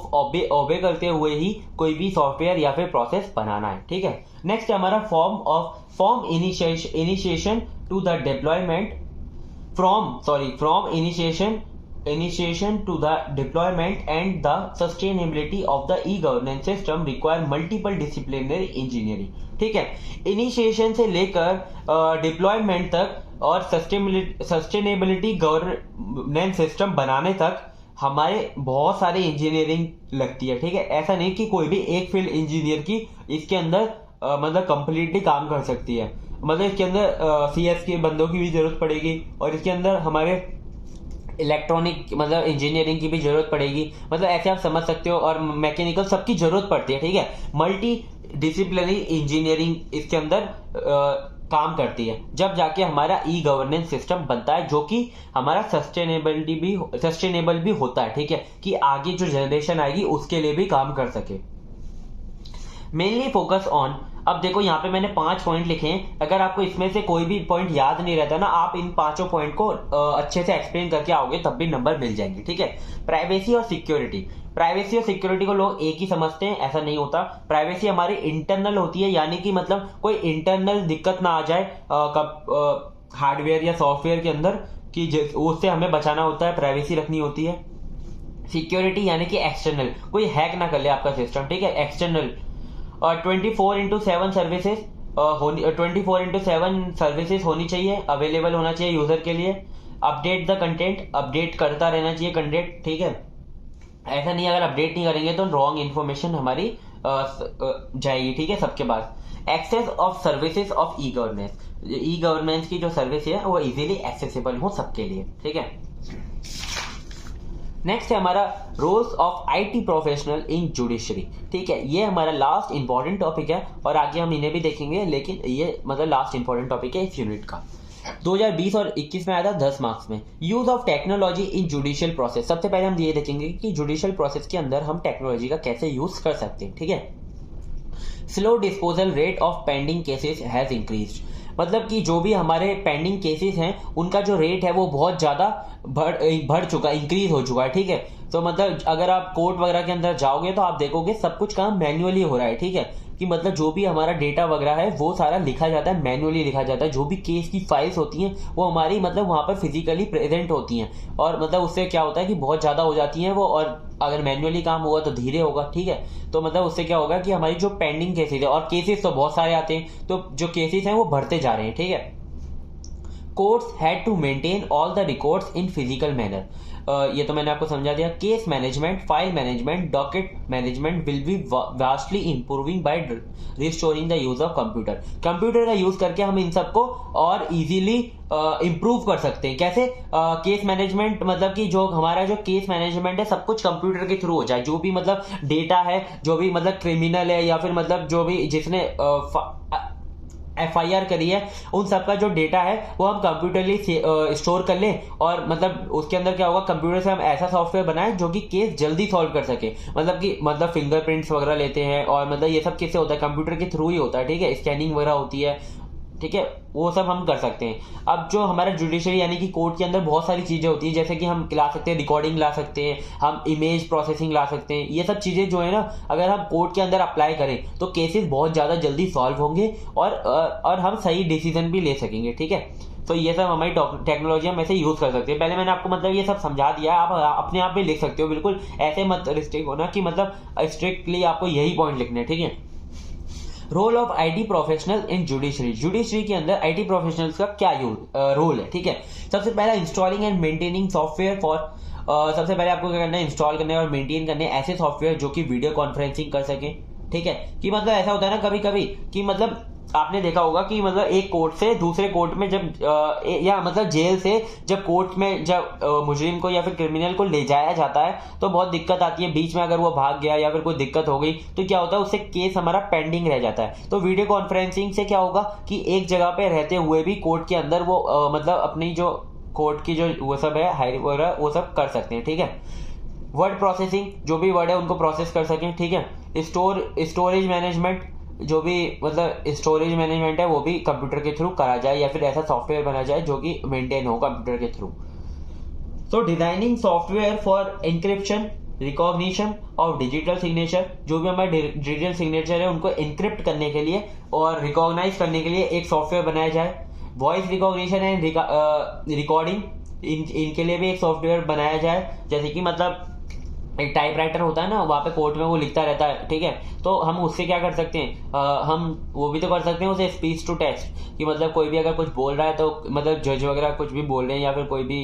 ओबे करते हुए ही कोई भी सॉफ्टवेयर या फिर प्रोसेस बनाना है, ठीक है। नेक्स्ट है हमारा form initiation to the deployment from initiation to the deployment and the sustainability of the e-governance system require multiple disciplinary engineering, ठीक है, इनिशिएशन से लेकर डिप्लॉयमेंट तक और सस्टेनेबिलिटी गवर्नेंस सिस्टम बनाने तक हमारे बहुत सारे इंजीनियरिंग लगती है, ठीक है, ऐसा नहीं कि कोई भी एक फील्ड इंजीनियर की इसके अंदर मतलब कंप्लीटली काम कर सकती है, मतलब इसके अंदर CS के बंदों की भी जरूरत पड़ेगी और इसके अंदर हमारे इलेक्ट्रॉनिक मतलब इंजीनियरिंग की भी जरूरत पड़ेगी, मतलब ऐसे आप समझ सकते हो, और मैकेनिकल सबकी जरूरत पड़ती है, ठीक है, मल्टी डिसिप्लिनरी इंजीनियरिंग इसके अंदर काम करती है, जब जाके हमारा ई गवर्नेंस सिस्टम बनता है जो कि हमारा सस्टेनेबल भी होता है, ठीक है, कि आगे जो जनरेशन आएगी उसके लिए भी काम कर सके। मेनली फोकस ऑन, अब देखो यहाँ पे मैंने 5 पॉइंट लिखे हैं, अगर आपको इसमें से कोई भी पॉइंट याद नहीं रहता ना, आप इन 5 पॉइंट को अच्छे से एक्सप्लेन करके आओगे तब भी नंबर मिल जाएंगे, ठीक है। प्राइवेसी और सिक्योरिटी, प्राइवेसी और सिक्योरिटी को लोग एक ही समझते हैं, ऐसा नहीं होता। प्राइवेसी हमारी इंटरनल होती है, यानी कि मतलब कोई इंटरनल दिक्कत ना आ जाए हार्डवेयर या सॉफ्टवेयर के अंदर कि उससे हमें बचाना होता है, प्राइवेसी रखनी होती है। सिक्योरिटी यानी कि एक्सटर्नल, कोई हैक ना कर ले आपका सिस्टम, ठीक है, एक्सटर्नल। 24/7 सर्विसेज 24/7 सर्विसेज होनी चाहिए, अवेलेबल होना चाहिए यूजर के लिए। अपडेट द कंटेंट, अपडेट करता रहना चाहिए कंटेंट, ठीक है। ऐसा नहीं, अगर अपडेट नहीं करेंगे तो रॉन्ग इन्फॉर्मेशन हमारी जाएगी, ठीक है, सबके पास। Access of services of e governance, e governance की जो सर्विस है वो इजीली एक्सेसिबल हो सबके लिए, ठीक है। नेक्स्ट है हमारा roles of IT professional in judiciary, ठीक है। ये हमारा लास्ट इंपॉर्टेंट टॉपिक है और आगे हम इन्हें भी देखेंगे, लेकिन ये मतलब लास्ट इंपॉर्टेंट टॉपिक है इस यूनिट का। 2020 और 21 में आया था 10 मार्क्स में। Use of technology in judicial process, सबसे पहले हम ये देखेंगे कि जुडिशियल प्रोसेस के अंदर हम टेक्नोलॉजी का कैसे यूज कर सकते हैं, ठीक है। Slow disposal rate of pending cases has increased, मतलब कि जो भी हमारे पेंडिंग केसेस हैं उनका जो रेट है वो बहुत ज़्यादा बढ़ चुका, इंक्रीज हो चुका है, ठीक है। तो मतलब अगर आप कोर्ट वगैरह के अंदर जाओगे तो आप देखोगे सब कुछ काम मैन्युअली हो रहा है, ठीक है। कि मतलब जो भी हमारा डेटा वगैरह है वो सारा लिखा जाता है, मैन्युअली लिखा जाता है। जो भी केस की फाइल्स होती हैं वो हमारी मतलब वहाँ पर फिजिकली प्रेजेंट होती हैं, और मतलब उससे क्या होता है कि बहुत ज़्यादा हो जाती हैं वो, और अगर मैन्युअली काम हुआ तो धीरे होगा, ठीक है। तो मतलब उससे क्या होगा कि हमारी जो पेंडिंग केसेस है, और केसेस तो बहुत सारे आते हैं, तो जो केसेस हैं वो बढ़ते जा रहे हैं, ठीक है। Courts had to maintain all the records in physical manner, ये तो मैंने आपको समझा दिया। Case management, file management, docket management will be vastly improving by restoring the use of computer. Computer का यूज करके हम इन सबको और इजीली इंप्रूव कर सकते हैं। कैसे? केस मैनेजमेंट, मतलब कि जो हमारा जो केस मैनेजमेंट है सब कुछ कंप्यूटर के थ्रू हो जाए। जो भी मतलब डेटा है, जो भी मतलब क्रिमिनल है या फिर मतलब जो भी जिसने FIR करी है, उन सबका जो डेटा है वो हम कंप्यूटरली स्टोर कर लें, और मतलब उसके अंदर क्या होगा, कंप्यूटर से हम ऐसा सॉफ्टवेयर बनाएं जो कि केस जल्दी सॉल्व कर सके। मतलब फिंगरप्रिंट्स वगैरह लेते हैं, और मतलब ये सब किससे होता है, कंप्यूटर के थ्रू ही होता है, ठीक है। स्कैनिंग वगैरह होती है, ठीक है, वो सब हम कर सकते हैं। अब जो हमारा जुडिशरी यानी कि कोर्ट के अंदर बहुत सारी चीजें होती हैं, जैसे कि हम ला सकते हैं रिकॉर्डिंग ला सकते हैं, हम इमेज प्रोसेसिंग ला सकते हैं। ये सब चीजें जो है ना, अगर हम कोर्ट के अंदर अप्लाई करें तो केसेस बहुत ज्यादा जल्दी सॉल्व होंगे, और हम सही डिसीजन भी ले सकेंगे, ठीक है। तो ये सब हमारी टेक्नोलॉजी हम ऐसे यूज कर सकते हैं। पहले मैंने आपको मतलब ये सब समझा दिया, आप अपने आप भी लिख सकते हो, बिल्कुल ऐसे मत रिस्ट्रिक्ट होना कि मतलब स्ट्रिक्टली आपको यही पॉइंट लिखने हैं, ठीक है। Role of IT professional in judiciary, judiciary के अंदर आईटी प्रोफेशनल्स का क्या रोल है, ठीक है। सबसे पहला installing and maintaining software for, सबसे पहले आपको क्या करना है, इंस्टॉल करने और मेंटेन करने ऐसे सॉफ्टवेयर जो कि वीडियो कॉन्फ्रेंसिंग कर सके, ठीक है। कि मतलब ऐसा होता है ना कभी कभी कि मतलब आपने देखा होगा कि मतलब एक कोर्ट से दूसरे कोर्ट में जब या मतलब जेल से जब कोर्ट में जब मुजरिम को या फिर क्रिमिनल को ले जाया जाता है तो बहुत दिक्कत आती है। बीच में अगर वो भाग गया या फिर कोई दिक्कत हो गई तो क्या होता है, उससे केस हमारा पेंडिंग रह जाता है। तो वीडियो कॉन्फ्रेंसिंग से क्या होगा कि एक जगह पे रहते हुए भी कोर्ट के अंदर वो मतलब अपनी जो कोर्ट की जो वो सब है हायरी वगैरह वो सब कर सकते हैं, ठीक है। वर्ड प्रोसेसिंग, जो भी वर्ड है उनको प्रोसेस कर सकें, ठीक है। स्टोरेज मैनेजमेंट, जो भी मतलब स्टोरेज मैनेजमेंट है वो भी कंप्यूटर के थ्रू करा जाए, या फिर ऐसा सॉफ्टवेयर बना जाए जो कि मेंटेन हो कंप्यूटर के थ्रू। तो designing software for encryption, recognition of digital signature, जो भी हमारे डिजिटल सिग्नेचर है उनको एनक्रिप्ट करने के लिए और रिकॉग्नाइज करने के लिए एक सॉफ्टवेयर बनाया जाए। वॉइस रिकॉग्निशन एंड रिकॉर्डिंग, इनके लिए भी एक सॉफ्टवेयर बनाया जाए। जैसे कि मतलब एक टाइपराइटर होता है ना, वहाँ पे कोर्ट में वो लिखता रहता है, ठीक है। तो हम उससे क्या कर सकते हैं, हम वो भी तो कर सकते हैं उसे स्पीच टू टेक्स्ट, कि मतलब कोई भी अगर कुछ बोल रहा है तो मतलब जज वगैरह कुछ भी बोल रहे हैं या फिर कोई भी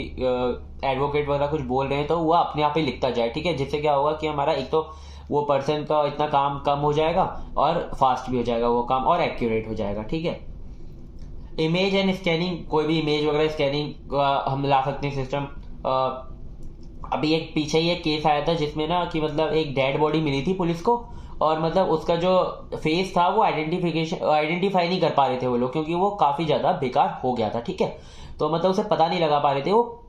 एडवोकेट वगैरह कुछ बोल रहे हैं तो वो अपने आप ही लिखता जाए, ठीक है। जिससे क्या होगा कि हमारा एक तो वो पर्सन का इतना काम कम हो जाएगा और फास्ट भी हो जाएगा वो काम, और एक्यूरेट हो जाएगा, ठीक है। इमेज एंड स्कैनिंग, कोई भी इमेज वगैरह स्कैनिंग हम ला सकते हैं सिस्टम। अभी एक पीछे ही एक केस आया था जिसमें ना कि मतलब एक डेड बॉडी मिली थी पुलिस को, और मतलब उसका जो फेस था वो आइडेंटिफाई नहीं कर पा रहे थे वो लोग, क्योंकि वो काफी ज्यादा बेकार हो गया था, ठीक है। तो मतलब उसे पता नहीं लगा पा रहे थे वो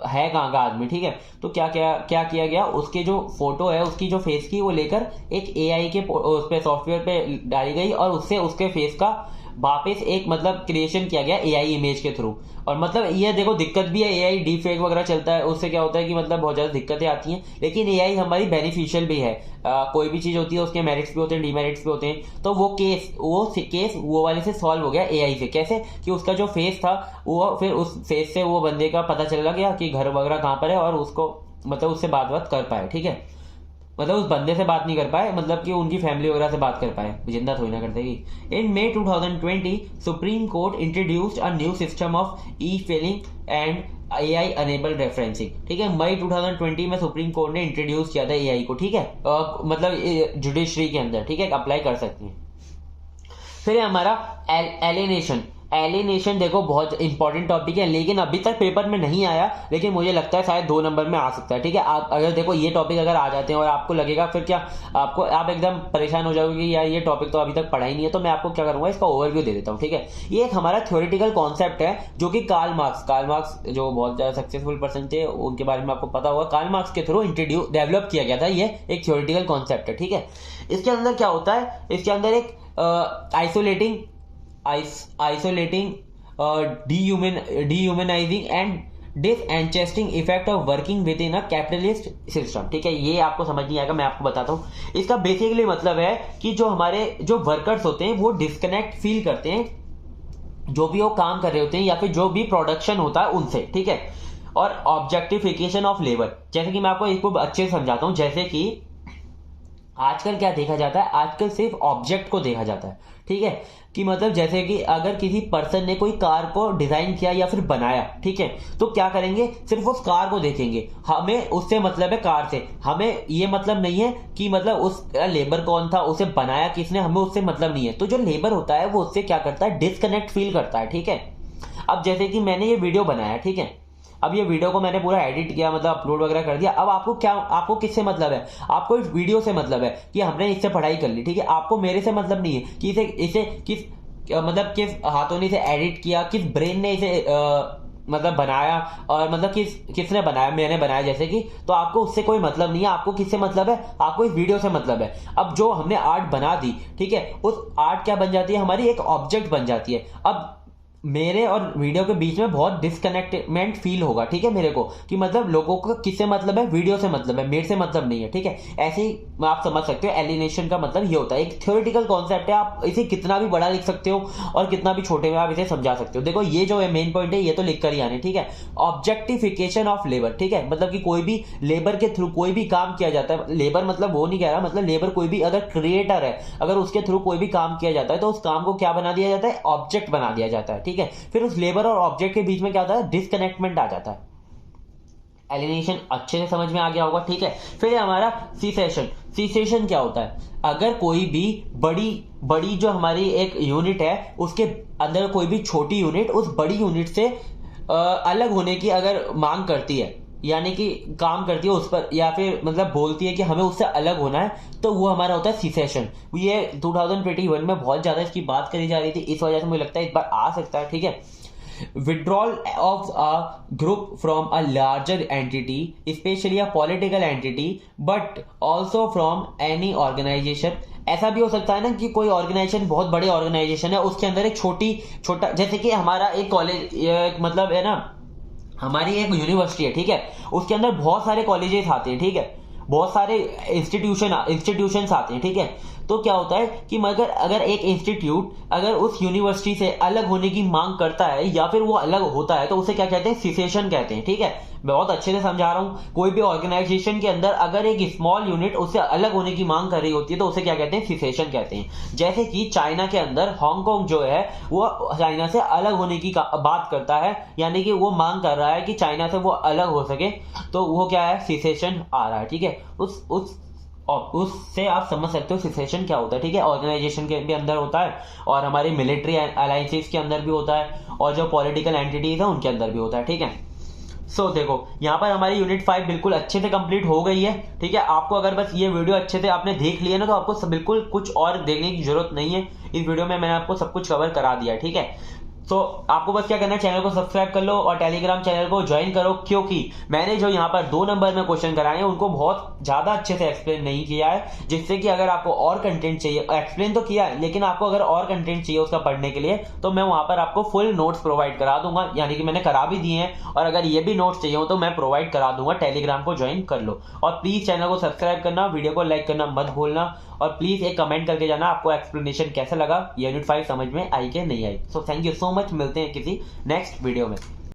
है कहाँ का आदमी, ठीक है। तो क्या किया गया, उसके जो फोटो है उसकी जो फेस की वो लेकर एक AI के उस पे सॉफ्टवेयर पे डाली गई, और उससे उसके फेस का वापस एक मतलब क्रिएशन किया गया AI इमेज के थ्रू। और मतलब ये देखो दिक्कत भी है, AI डीप फेक वगैरह चलता है, उससे क्या होता है कि मतलब बहुत ज्यादा दिक्कतें आती हैं, लेकिन AI हमारी बेनिफिशियल भी है। कोई भी चीज होती है उसके मेरिट्स भी होते हैं, डीमेरिट्स भी होते हैं। तो वो केस वो वाले से सॉल्व हो गया AI से। कैसे? कि उसका जो फेस था वो फिर उस फेस से वो बंदे का पता चला गया कि घर वगैरह कहाँ पर है, और उसको मतलब उससे बात कर पाए, ठीक है। मतलब उस बंदे से बात नहीं कर पाए, मतलब कि उनकी फैमिली वगैरह से बात कर पाए, जिंदा थोड़ी ना करते कि। In May 2020 supreme court introduced a new system of e-filing and AI enabled referencing, ठीक है। मई 2020 में सुप्रीम कोर्ट ने इंट्रोड्यूस किया था AI को, ठीक है, मतलब जुडिशरी के अंदर, ठीक है, अप्लाई कर सकते हैं। फिर है हमारा एलिनेशन। एलिनेशन देखो बहुत इंपॉर्टेंट टॉपिक है, लेकिन अभी तक पेपर में नहीं आया, लेकिन मुझे लगता है शायद 2 नंबर में आ सकता है, ठीक है। आप अगर देखो ये टॉपिक अगर आ जाते हैं और आपको लगेगा फिर क्या, आप एकदम परेशान हो जाओगे कि यार ये टॉपिक तो अभी तक पढ़ा ही नहीं है, तो मैं आपको क्या करूंगा, इसका ओवरव्यू दे देता हूँ, ठीक है। ये एक हमारा थ्योरेटिकल कॉन्सेप्ट है जो कि कार्ल मार्क्स जो बहुत ज्यादा सक्सेसफुल पर्सन थे, उनके बारे में आपको पता होगा, कार्ल मार्क्स के थ्रू डेवलप किया गया था। ये एक थ्योरेटिकल कॉन्सेप्ट है, ठीक है। इसके अंदर क्या होता है, इसके अंदर एक isolating dehumanizing and disenchanting effect of working within a capitalist system, ठीक है। ये आपको समझ नहीं आएगा, मैं आपको बताता हूँ। इसका बेसिकली मतलब है कि जो हमारे जो वर्कर्स होते हैं वो डिस्कनेक्ट फील करते हैं, जो भी वो काम कर रहे होते हैं या फिर जो भी प्रोडक्शन होता है उनसे, ठीक है। और ऑब्जेक्टिफिकेशन ऑफ लेबर, जैसे कि मैं आपको इसको अच्छे से समझाता हूँ। जैसे कि आजकल क्या देखा जाता है, आजकल सिर्फ ऑब्जेक्ट को देखा जाता है, ठीक है। कि मतलब जैसे कि अगर किसी पर्सन ने कोई कार को डिजाइन किया या फिर बनाया, ठीक है, तो क्या करेंगे, सिर्फ उस कार को देखेंगे, हमें उससे मतलब है कार से, हमें ये मतलब नहीं है कि मतलब उस लेबर कौन था, उसे बनाया किसने, हमें उससे मतलब नहीं है। तो जो लेबर होता है वो उससे क्या करता है, डिस्कनेक्ट फील करता है, ठीक है। अब जैसे कि मैंने ये वीडियो बनाया, ठीक है, अब ये वीडियो को मैंने पूरा एडिट किया, मतलब अपलोड वगैरह कर दिया। अब आपको किससे मतलब है, आपको इस वीडियो से मतलब है कि हमने इससे पढ़ाई कर ली, ठीक है। आपको मेरे से मतलब नहीं है कि इसे किस हाथों ने इसे एडिट किया, किस ब्रेन ने इसे मतलब बनाया, और मतलब किसने बनाया, मैंने बनाया जैसे कि, तो आपको उससे कोई मतलब नहीं है। आपको किससे मतलब है, आपको इस वीडियो से मतलब है। अब जो हमने आर्ट बना दी, ठीक है, उस आर्ट क्या बन जाती है, हमारी एक ऑब्जेक्ट बन जाती है। अब मेरे और वीडियो के बीच में बहुत डिस्कनेक्टमेंट फील होगा, ठीक है, मेरे को, कि मतलब लोगों को किससे मतलब है, वीडियो से मतलब है, मेरे से मतलब नहीं है, ठीक है। ऐसे ही आप समझ सकते हो एलिनेशन का मतलब ये होता है, एक थ्योरेटिकल कॉन्सेप्ट है। आप इसे कितना भी बड़ा लिख सकते हो और कितना भी छोटे में आप इसे समझा सकते हो। देखो ये जो है मेन पॉइंट है, ये तो लिख कर ही आने, ठीक है। ऑब्जेक्टिफिकेशन ऑफ लेबर, ठीक है, मतलब कि कोई भी लेबर के थ्रू कोई भी काम किया जाता है, लेबर मतलब वो नहीं कह रहा, मतलब लेबर कोई भी अगर क्रिएटर है, अगर उसके थ्रू कोई भी काम किया जाता है तो उस काम को क्या बना दिया जाता है, ऑब्जेक्ट बना दिया जाता है, ठीक है। फिर उस लेबर और ऑब्जेक्ट के बीच में क्या होता है, डिस्कनेक्टमेंट आ जाता है। एलिनेशन अच्छे से समझ में आ गया होगा, ठीक है। फिर हमारा सीसेशन क्या होता है, अगर कोई भी बड़ी जो हमारी एक यूनिट है, उसके अंदर कोई भी छोटी यूनिट उस बड़ी यूनिट से अलग होने की अगर मांग करती है, यानी कि काम करती है उस पर, या फिर मतलब बोलती है कि हमें उससे अलग होना है, तो वो हमारा होता है सीसेशन। ये 2021 में बहुत ज्यादा इसकी बात करी जा रही थी, इस वजह से मुझे लगता है इस बार आ सकता है, ठीक है। withdrawal of a group from a larger entity, especially a political entity, but also from any organization। ऐसा भी हो सकता है ना कि कोई ऑर्गेनाइजेशन बहुत बड़े ऑर्गेनाइजेशन है, उसके अंदर एक छोटा जैसे कि हमारा एक कॉलेज मतलब है ना, हमारी एक यूनिवर्सिटी है, ठीक है, उसके अंदर बहुत सारे कॉलेजेस आते हैं, ठीक है, बहुत सारे इंस्टीट्यूशंस आते हैं, ठीक है। तो क्या होता है कि मगर अगर एक इंस्टीट्यूट अगर उस यूनिवर्सिटी से अलग होने की मांग करता है या फिर वो अलग होता है, तो उसे क्या कहते हैं, सिसेशन कहते हैं, ठीक है। मैं बहुत अच्छे से समझा रहा हूं। कोई भी ऑर्गेनाइजेशन के अंदर अगर एक स्मॉल यूनिट उससे अलग होने की मांग कर रही होती है तो उसे क्या कहते हैं, सिसेशन कहते हैं। जैसे कि चाइना के अंदर हांगकांग जो है वो चाइना से अलग होने की बात करता है, यानी कि वो मांग कर रहा है कि चाइना से वो अलग हो सके, तो वो क्या है, सिसेशन आ रहा है, ठीक है। उससे आप समझ सकते हो सिसेशन क्या होता है, ठीक है। ऑर्गेनाइजेशन के भी अंदर होता है और हमारी मिलिट्री अलायंसेस के अंदर भी होता है और जो पॉलिटिकल एंटिटीज है उनके अंदर भी होता है, ठीक है। देखो यहाँ पर हमारी यूनिट 5 बिल्कुल अच्छे से कंप्लीट हो गई है, ठीक है। आपको अगर बस ये वीडियो अच्छे से आपने देख लिया ना, तो आपको बिल्कुल कुछ और देखने की जरूरत नहीं है। इस वीडियो में मैंने आपको सब कुछ कवर करा दिया है, ठीक है। आपको बस क्या करना है, चैनल को सब्सक्राइब कर लो और टेलीग्राम चैनल को ज्वाइन करो, क्योंकि मैंने जो यहाँ पर 2 नंबर में क्वेश्चन कराए हैं उनको बहुत ज्यादा अच्छे से एक्सप्लेन नहीं किया है, जिससे कि अगर आपको और कंटेंट चाहिए, एक्सप्लेन तो किया है, लेकिन आपको अगर और कंटेंट चाहिए उसका पढ़ने के लिए, तो मैं वहां पर आपको फुल नोट्स प्रोवाइड करा दूंगा, यानी कि मैंने करा भी दिए हैं, और अगर ये भी नोट्स चाहिए हो तो मैं प्रोवाइड करा दूंगा। टेलीग्राम को ज्वाइन कर लो और प्लीज चैनल को सब्सक्राइब करना, वीडियो को लाइक करना मत भूलना, और प्लीज एक कमेंट करके जाना आपको एक्सप्लेनेशन कैसा लगा, यूनिट 5 समझ में आई कि नहीं आई। थैंक यू सो मच, मिलते हैं किसी नेक्स्ट वीडियो में।